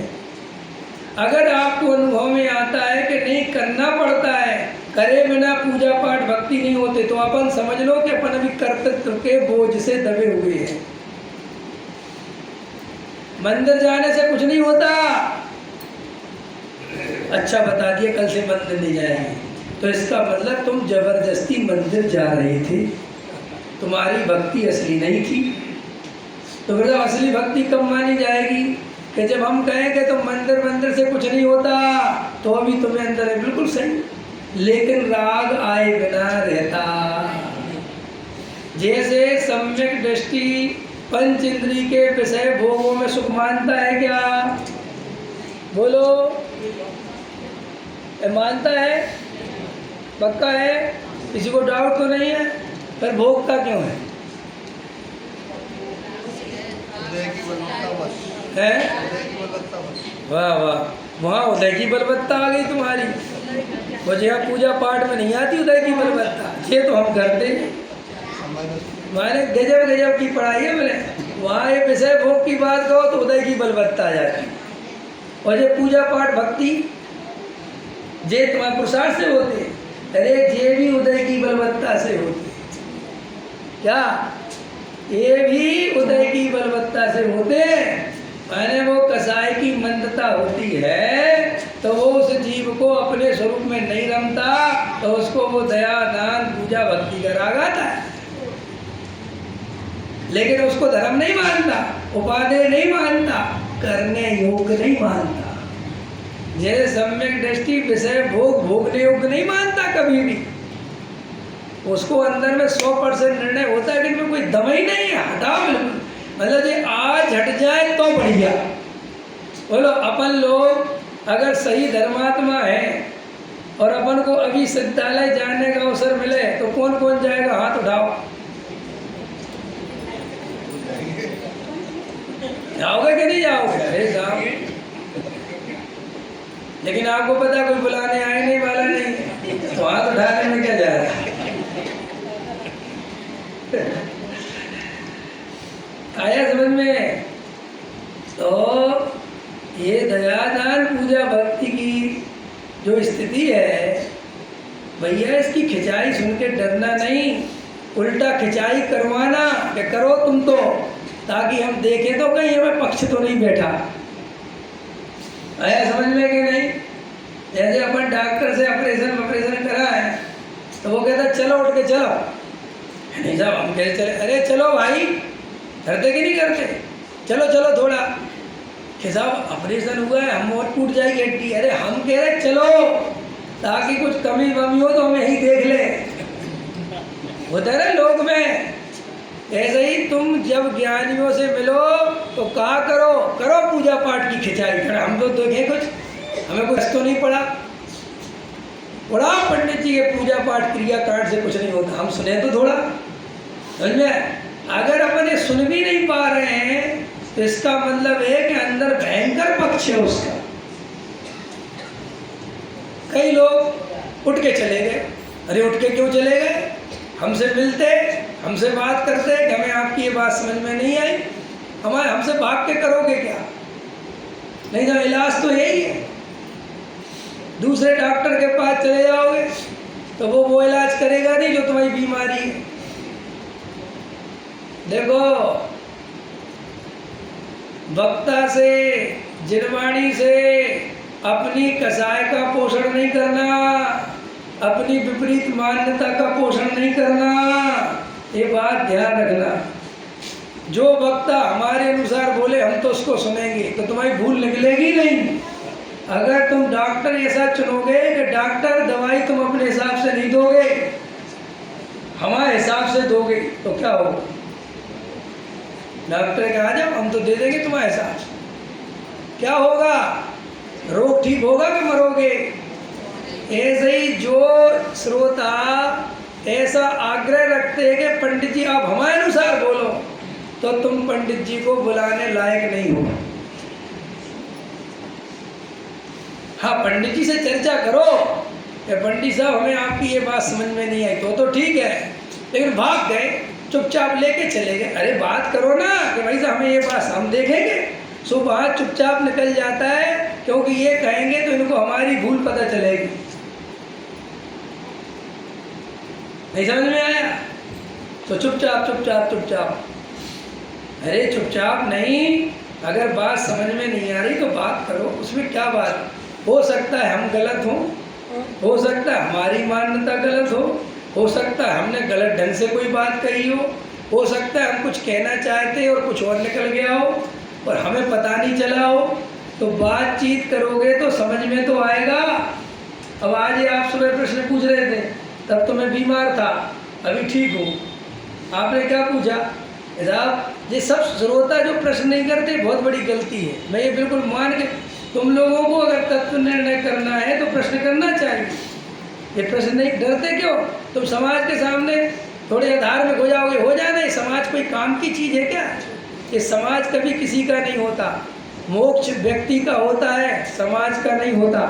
अगर आपको अनुभव में आता है कि नहीं करना पड़ता है, करे बिना पूजा पाठ भक्ति नहीं होते, तो अपन समझ लो कि अपन अभी कर्तृत्व के बोझ से दबे हुए हैं। मंदिर जाने से कुछ नहीं होता। अच्छा बता दिए कल से मंदिर नहीं जाएंगे, तो इसका मतलब तुम जबरदस्ती मंदिर जा रहे थे, तुम्हारी भक्ति असली नहीं थी। तो फिर असली भक्ति कब मानी जाएगी? कि जब हम कहें कि तुम मंदिर से कुछ नहीं होता, तो अभी तुम्हें अंदर है, बिल्कुल सही, लेकिन राग आए बिना रहता। जैसे सम्यक दृष्टि पंच इंद्री के विषय भोगों में सुख मानता है क्या? बोलो, मानता है? पक्का है? किसी को डाउट तो नहीं है? पर भोगता क्यों है? है? वाह वाह, वहाँ उदय की बलवत्ता आ गई तुम्हारी। मुझे यहाँ पूजा पाठ में नहीं आती उदय की बलवत्ता, ये तो हम करते हैं। मैंने गजब गजब की पढ़ाई है मैंने। वहाँ ये विषय भोग की बात कहो तो उदय की बलवत्ता आ जाती, और ये पूजा पाठ भक्ति जे तुम्हारे पुरुषार्थ से होते, अरे ये भी उदय की बलवत्ता से होते। क्या ये भी उदय की बलवत्ता से होते? मैंने वो कसाई की मंदता होती है, तो वो उस जीव को अपने स्वरूप में नहीं रमता, तो उसको वो दया दान पूजा भक्ति का राग आता है, लेकिन उसको धर्म नहीं मानता, उपादेय नहीं मानता, करने योग्य नहीं मानता। जैसे सम्यक दृष्टि विषय भोग भोगने योग्य नहीं मानता कभी भी। उसको अंदर में 100% निर्णय होता है कि इनमें कोई दम ही नहीं है, हटाओ बिल्कुल। मतलब ये आज हट जाए तो बढ़िया। बोलो, अपन लोग अगर सही धर्मात्मा है और अपन को अभी सिद्धालय जाने का अवसर मिले, तो कौन कौन जाएगा? हाथ उठाओ। जाओगे कि नहीं जाओगे? अरे जाओ, लेकिन आपको पता कोई बुलाने आए नहीं वाला नहीं, तो हाथ उठाने में क्या जा रहा है? आया समझ में? तो ये दयादान पूजा भक्ति की जो स्थिति है भैया, इसकी खिंचाई सुन के डरना नहीं, उल्टा खिंचाई करवाना कि करो तुम तो, ताकि हम देखें तो कहीं हमें पक्ष तो नहीं बैठा। आया समझ में कि नहीं? जैसे अपन डॉक्टर से ऑपरेशन करा है, तो वो कहता चलो उठ के चलो, नहीं साहब हम कहते चले, अरे चलो भाई, करते कि नहीं करते? चलो चलो थोड़ा कि साहब ऑपरेशन हुआ है, हम और टूट जाएगी हड्डी। अरे हम कह रहे चलो, ताकि कुछ कमी वमी हो तो हमें यही देख ले। होता है ना लोग में। ऐसे ही तुम जब ज्ञानियों से मिलो तो कहा करो, करो पूजा पाठ की खिंचाई कर। हम तो देखें कुछ, हमें कुछ तो नहीं पड़ा पंडित जी के पूजा पाठ क्रिया कांड से कुछ नहीं होता, हम सुने तो थोड़ा। समझ में? अगर अपन ये सुन भी नहीं पा रहे हैं, तो इसका मतलब है कि अंदर भयंकर पक्ष है उसका। कई लोग उठ के चले गए। अरे उठ के क्यों चले गए? हमसे मिलते, हमसे बात करते कि हमें आपकी ये बात समझ में नहीं आई, हमसे भाग के करोगे क्या? नहीं तो इलाज तो यही है, दूसरे डॉक्टर के पास चले जाओगे तो वो इलाज करेगा नहीं जो तुम्हारी बीमारी है। देखो, वक्ता से, जिनवाणी से अपनी कसाय का पोषण नहीं करना, अपनी विपरीत मान्यता का पोषण नहीं करना, ये बात ध्यान रखना। जो वक्ता हमारे अनुसार बोले हम तो उसको सुनेंगे, तो तुम्हारी भूल निकलेगी नहीं। अगर तुम डॉक्टर ऐसा चुनोगे कि डॉक्टर दवाई तुम अपने हिसाब से नहीं दोगे, हमारे हिसाब से दोगे, तो क्या होगा? डॉक्टर के आ जाओ हम तो दे देंगे तुम्हारे हिसाब से, क्या होगा? रोग ठीक होगा कि मरोगे? ऐसे ही जो श्रोता ऐसा आग्रह रखते हैं कि पंडित जी आप हमारे अनुसार बोलो, तो तुम पंडित जी को बुलाने लायक नहीं हो। हाँ, पंडित जी से चर्चा करो कि पंडित साहब हमें आपकी ये बात समझ में नहीं आई, तो ठीक है, लेकिन भाग गए, चुपचाप लेके चले गए। अरे बात करो ना कि भाई साहब हमें ये बात हम देखेंगे। सो बात चुपचाप निकल जाता है, क्योंकि ये कहेंगे तो इनको हमारी भूल पता चलेगी। नहीं समझ में आया? तो चुपचाप चुपचाप चुपचाप, अरे चुपचाप नहीं, अगर बात समझ में नहीं आ रही तो बात करो, उसमें क्या बात? हो सकता है हम गलत हो सकता है हमारी मान्यता गलत हो सकता है हमने गलत ढंग से कोई बात कही हो सकता है हम कुछ कहना चाहते और कुछ और निकल गया हो और हमें पता नहीं चला हो। तो बातचीत करोगे तो समझ में तो आएगा। अब आज ही आप सुबह प्रश्न पूछ रहे थे, तब तो मैं बीमार था, अभी ठीक हूँ। आपने क्या पूछा? साहब ये सब श्रोता जो प्रश्न नहीं करते बहुत बड़ी गलती है। मैं ये बिल्कुल मान के, तुम लोगों को अगर तत्व निर्णय करना है तो प्रश्न करना चाहिए। ये प्रश्न नहीं, डरते क्यों? तुम समाज के सामने थोड़े आधार में हो जाओगे, हो जाना। ये समाज कोई काम की चीज़ है क्या? ये समाज कभी किसी का नहीं होता, मोक्ष व्यक्ति का होता है, समाज का नहीं होता।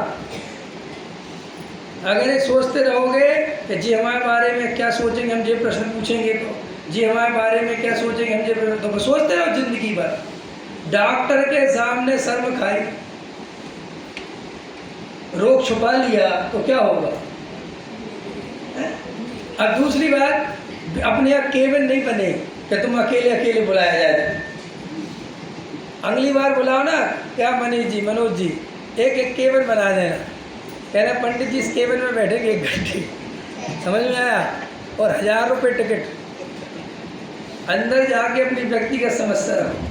अगर ये सोचते रहोगे कि जी हमारे बारे में क्या सोचेंगे, हम ये प्रश्न पूछेंगे तो जी हमारे बारे में क्या सोचेंगे, हम ये तो सोचते रहो जिंदगी भर। डॉक्टर के सामने शर्म खाई, रोग छुपा लिया तो क्या होगा? अब दूसरी बात, अपने आप केवल नहीं बने कि तुम अकेले अकेले बुलाया जाए। अगली बार बुलाओ ना, क्या मनीष जी, मनोज जी, एक केवल बना देना, कहना पंडित जी इस केवल में बैठेंगे 1 घंटे। समझ में आया? और 1000 रुपये टिकट। अंदर जाके अपनी व्यक्तिगत समस्या रखो।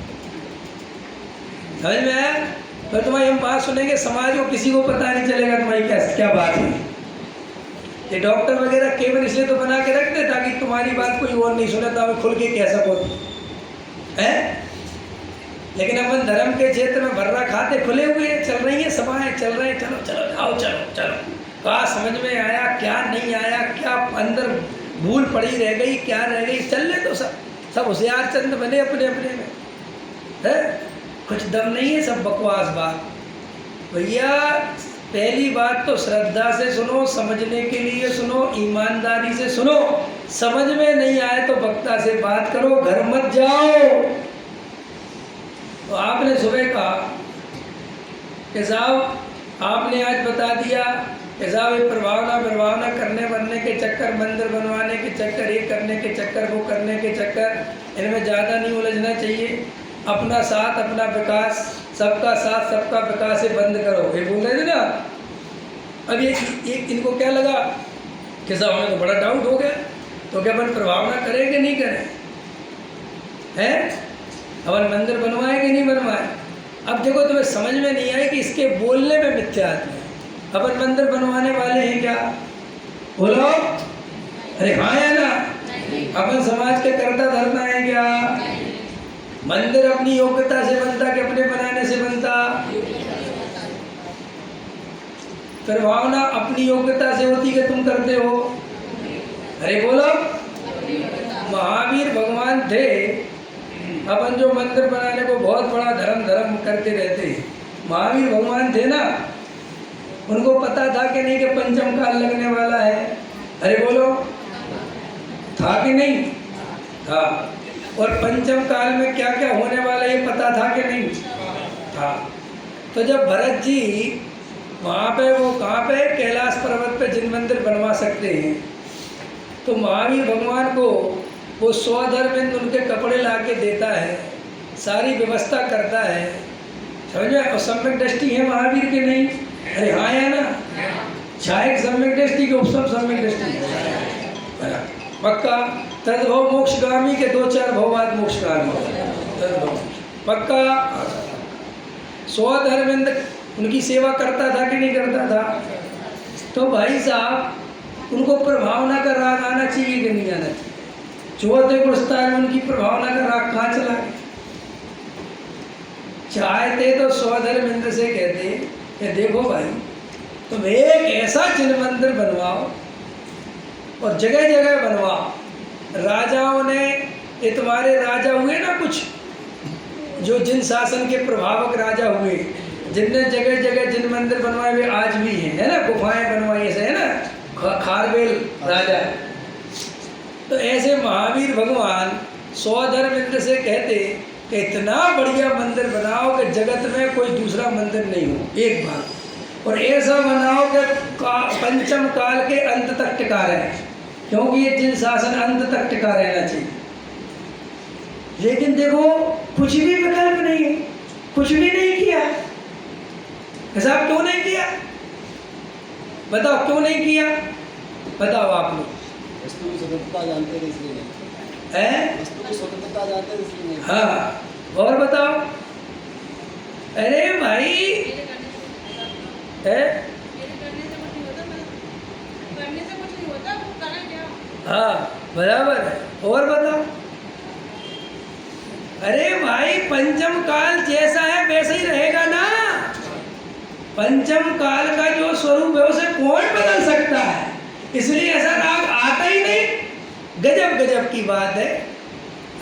समझ में आया? तो तुम्हारी हम बात सुनेंगे, समाज को किसी को पता नहीं चलेगा तुम्हारी क्या बात है। ये डॉक्टर वगैरह केवल इसलिए तो बना के रखते ताकि तुम्हारी बात कोई और नहीं सुने, तो हमें खुल के कह सको है। लेकिन अपन धर्म के क्षेत्र में भर्रा खाते खुले हुए चल रही है सभाएं, चल रहे हैं, चलो चलो आओ चलो चलो, कहा समझ में आया क्या नहीं आया, क्या अंदर भूल पड़ी रह गई, क्या रह गई, चल ले तो सब होशियार चंद बने अपने अपने में है, कुछ दम नहीं है, सब बकवास बात। भैया पहली बात तो श्रद्धा से सुनो, समझने के लिए सुनो, ईमानदारी से सुनो। समझ में नहीं आए तो वक्ता से बात करो, घर मत जाओ। तो आपने सुबह कहा कि साहब आपने आज बता दिया कि साहब ये प्रभावना करने बनने के चक्कर, मंदिर बनवाने के चक्कर, ये करने के चक्कर, वो करने के चक्कर, इनमें ज़्यादा नहीं उलझना चाहिए। अपना साथ अपना विकास, सबका साथ सबका विकास से बंद करो, ये बोल रहे थे ना। अब ये इनको क्या लगा कि साहब हमें तो बड़ा डाउट हो गया, तो क्या अपन प्रभावना करें कि नहीं करें, हैं? अपन मंदिर बनवाए कि नहीं बनवाए? अब देखो तुम्हें समझ में नहीं आए कि इसके बोलने में मिथ्यात्व है। अपन मंदिर बनवाने वाले हैं क्या? बोलो, अरे हाँ है ना। अपन समाज के कर्ता धरना है क्या? मंदिर अपनी योग्यता से बनता कि अपने बनाने से बनता? प्रभावना अपनी योग्यता से होती कि तुम करते हो? अरे बोलो, महावीर भगवान थे, अपन जो मंदिर बनाने को बहुत बड़ा धर्म करते रहते हैं, महावीर भगवान थे ना, उनको पता था कि नहीं कि पंचम काल लगने वाला है? अरे बोलो, था कि नहीं था? और पंचम काल में क्या क्या होने वाला ये पता था कि नहीं था? तो जब भरत जी वहाँ पे, वो कहाँ पे, कैलाश पर्वत पे जिन मंदिर बनवा सकते हैं, तो महावीर भगवान को वो 100 धर्मेंद्र उनके कपड़े ला के देता है, सारी व्यवस्था करता है, समझ में? और सम्यक दृष्टि है महावीर के नहीं? अरे हाँ है ना। छायक सम्यक दृष्टि के उपसम सम्यक दृष्टि पक्का। तद्भव मोक्षगामी के 2-4 भव बाद मोक्षगामी पक्का। स्वधर्मेंद्र उनकी सेवा करता था कि नहीं करता था? तो भाई साहब उनको प्रभावना का राग आना चाहिए कि नहीं आना चाहिए? चौथे गुणस्ता में उनकी प्रभावना का राग कहाँ चला गया? चाहते तो स्वधर्मेंद्र से कहते कि देखो भाई तुम एक ऐसा चिन्ह मंदिर बनवाओ और जगह जगह बनवाओ। राजाओं ने, ये तुम्हारे राजा हुए ना कुछ, जो जिन शासन के प्रभावक राजा हुए, जिनने जगह जगह जिन मंदिर बनवाए वे आज भी हैं, है ना, गुफाएं बनवाई ऐसे, है ना, खारवेल राजा। तो ऐसे महावीर भगवान स्वधर्मेंद्र से कहते कि इतना बढ़िया मंदिर बनाओ कि जगत में कोई दूसरा मंदिर नहीं हो एक बार, और ऐसा बनाओ कि पंचम काल के अंत तक टिका रहे, क्योंकि ये जिन शासन अंत तक टिका रहना चाहिए। लेकिन देखो कुछ भी विकल्प नहीं है, कुछ भी नहीं किया। हिसाब क्यों नहीं किया? बताओ क्यों नहीं किया? बताओ आप लोग। वस्तु की स्वतंत्रता जानते थे इसलिए नहीं है? वस्तु की स्वतंत्रता जानते थे इसलिए नहीं। हाँ, और बताओ। अरे भाई है? हाँ बराबर है। और बताओ। अरे भाई पंचम काल जैसा है वैसा ही रहेगा ना। पंचम काल का जो स्वरूप है उसे कौन बदल सकता है? इसलिए ऐसा राग आता ही नहीं। गजब गजब की बात है।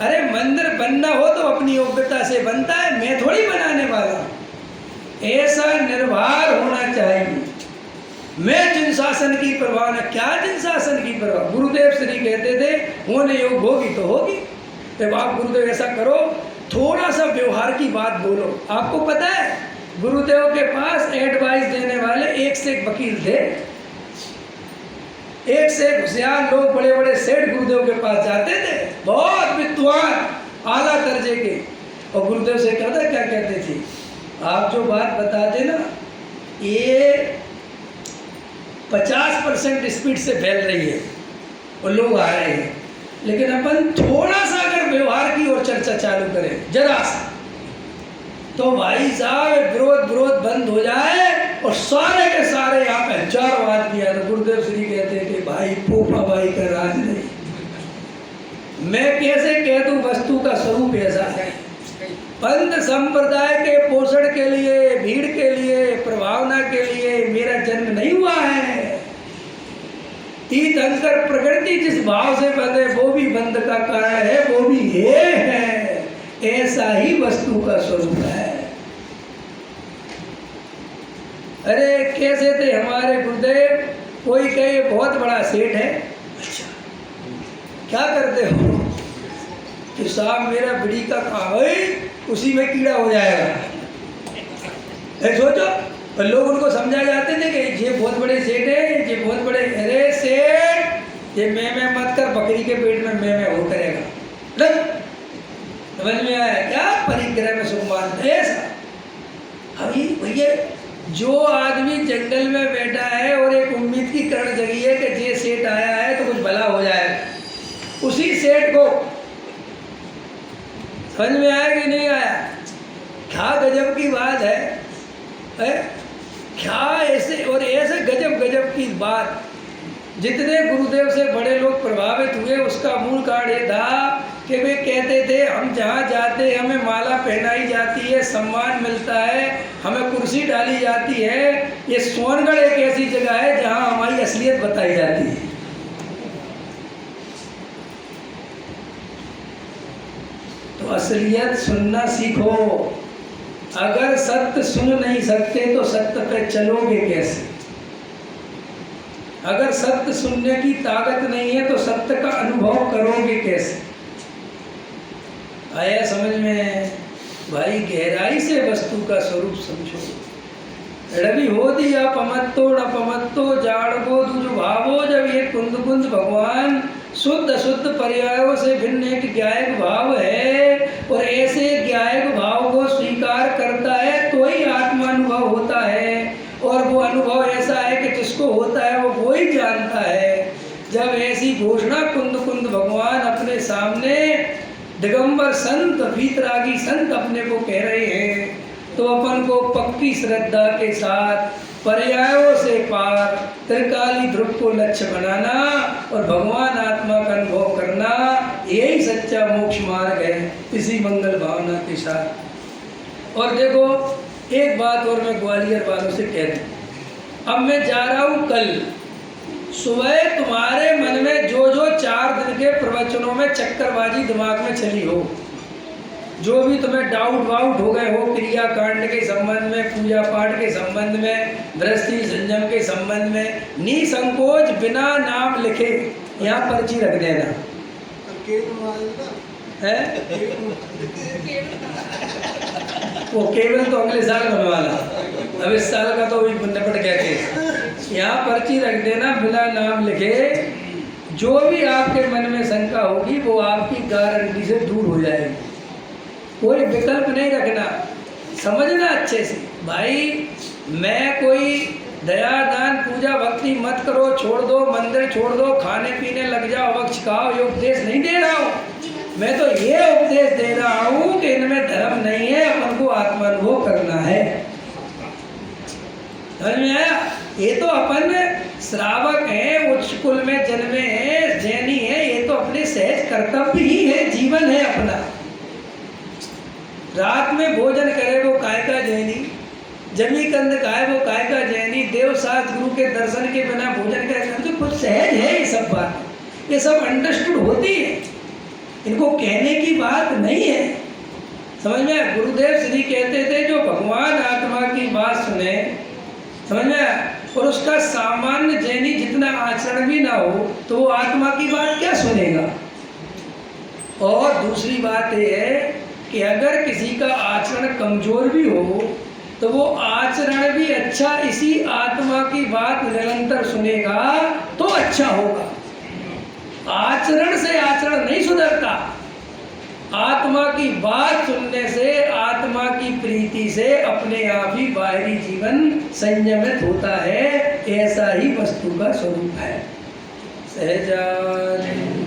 अरे मंदिर बनना हो तो अपनी योग्यता से बनता है, मैं थोड़ी बनाने वाला हूं। ऐसा निर्भर होना चाहिए। मैं जिन शासन की परवाह न, क्या जिन शासन की परवाह? गुरुदेव श्री कहते थे होने योग होगी तो होगी। जब आप गुरुदेव ऐसा करो, थोड़ा सा व्यवहार की बात बोलो। आपको पता है गुरुदेव के पास एडवाइस देने वाले एक से एक वकील थे, एक से एक होशियार लोग, बड़े बड़े सेठ गुरुदेव के पास जाते थे, बहुत विद्वान आला दर्जे के। और गुरुदेव से कहता क्या कहते थे, आप जो बात बताते ना ये 50% स्पीड से फैल रही है और लोग आ रहे हैं, लेकिन अपन थोड़ा सा अगर व्यवहार की ओर चर्चा चालू करें जरा सा, तो भाई साहब विरोध बंद हो जाए और सारे के सारे यहाँ पे हजारों आदमी आए। तो गुरुदेव श्री कहते कि भाई पोपा भाई का राज नहीं। मैं कैसे कह दूं वस्तु का स्वरूप ऐसा है। पंथ संप्रदाय के पोषण के लिए, भीड़ के लिए, प्रभावना के लिए मेरा जन्म नहीं हुआ है। तीर्थंकर प्रकृति जिस भाव से बंधे वो भी बंध का कारण है, वो भी ये है। ऐसा ही वस्तु का स्वरूप है। अरे कैसे थे हमारे गुरुदेव? कोई कहे बहुत बड़ा सेठ है, अच्छा क्या करते हो? कि साहब मेरा बीड़ी का काम है, उसी में कीड़ा हो जाएगा। सोचो, और लोग उनको समझा जाते थे कि ये बहुत बड़े सेठ है, ये बहुत बड़े। अरे सेठ ये मैं मत कर, बकरी के पेट में मैं वो करेगा। समझ में आया क्या? परिग्रह में सुखमान ऐसा। अभी भैया जो आदमी जंगल में बैठा है और एक उम्मीद की करण जगी है कि ये सेठ आया है तो कुछ भला हो जाए, उसी सेठ को समझ में आया कि नहीं आया? क्या गजब की बात है, क्या ऐसे और ऐसे गजब की बात। जितने गुरुदेव से बड़े लोग प्रभावित हुए उसका मूल कारण ये था कि वे कहते थे हम जहाँ जाते हैं हमें माला पहनाई जाती है, सम्मान मिलता है, हमें कुर्सी डाली जाती है। ये सोनगढ़ एक ऐसी जगह है जहाँ हमारी असलियत बताई जाती है। तो असलियत सुनना सीखो। अगर सत्य सुन नहीं सकते तो सत्य पे चलोगे कैसे? अगर सत्य सुनने की ताकत नहीं है तो सत्य का अनुभव करोगे कैसे? आया समझ में? भाई गहराई से वस्तु का स्वरूप समझो। रवि हो दिया पमत्तो जाड़गो दुज भावो। जब ये कुंद कुंद भगवान शुद्ध शुद्ध पर्यायों से भिन्न एक ज्ञायक भाव है और ऐसे ज्ञायक भाव को स्वीकार करता है तो ही आत्मानुभव होता है। और वो अनुभव ऐसा है कि जिसको जिसको होता है वो ही जानता है। जब ऐसी घोषणा कुंद कुंद भगवान अपने सामने दिगंबर संत वीतरागी संत अपने को कह रहे हैं, तो अपन को पक्की श्रद्धा के साथ पर्यायों से पार त्रिकाली ध्रुव को लक्ष्य बनाना और भगवान आत्मा का अनुभव करना, यही सच्चा मोक्ष मार्ग है, इसी मंगल भावना के साथ। और देखो एक बात और मैं ग्वालियर वालों से कह दूं, अब मैं जा रहा हूँ कल सुबह, तुम्हारे मन में जो जो 4 दिन के प्रवचनों में चक्करबाजी दिमाग में चली हो, जो भी तुम्हें डाउट वाउट हो गए हो क्रिया कांड के संबंध में, पूजा पाठ के संबंध में, दृष्टि संयम के संबंध में, निसंकोच बिना नाम लिखे यहाँ पर्ची रख देना है। वो केवल तो अगले साल बनवाना, अब इस साल का तो निपट गया केस। यहाँ पर्ची रख देना बिना नाम लिखे, जो भी आपके मन में शंका होगी वो आपकी गारंटी से दूर हो जाएगी। कोई विकल्प नहीं रखना, समझना अच्छे से भाई, मैं कोई दया दान पूजा भक्ति मत करो, छोड़ दो, मंदिर छोड़ दो, खाने पीने लग जाओ, वक्त खाओ, ये उपदेश नहीं दे रहा हूँ। मैं तो ये उपदेश दे रहा हूँ कि इनमें धर्म नहीं है, अपन को आत्मानुभव करना है। समझ में आया? ये तो अपन श्रावक हैं, उच्च कुल में जन्मे हैं, जैनी हैं, ये तो अपने सहज कर्तव्य ही है, जीवन है अपना। रात में भोजन करे वो काय का जैनी, जमी कंद खाए वो काय का जैनी, देव शास्त्र गुरु के दर्शन के बिना भोजन करे, तो कुछ सहज है ये सब बात, ये सब अंडरस्टूड होती है, इनको कहने की बात नहीं है। समझ में? गुरुदेव श्री कहते थे जो भगवान आत्मा की बात सुने, समझ में, और उसका सामान्य जैनी जितना आचरण भी ना हो तो वो आत्मा की बात क्या सुनेगा। और दूसरी बात ये है कि अगर किसी का आचरण कमजोर भी हो तो वो आचरण भी अच्छा इसी आत्मा की बात निरंतर सुनेगा तो अच्छा होगा। आचरण से आचरण नहीं सुधरता, आत्मा की बात सुनने से, आत्मा की प्रीति से अपने आप ही बाहरी जीवन संयमित होता है। ऐसा ही वस्तु का स्वरूप है। सहजानंद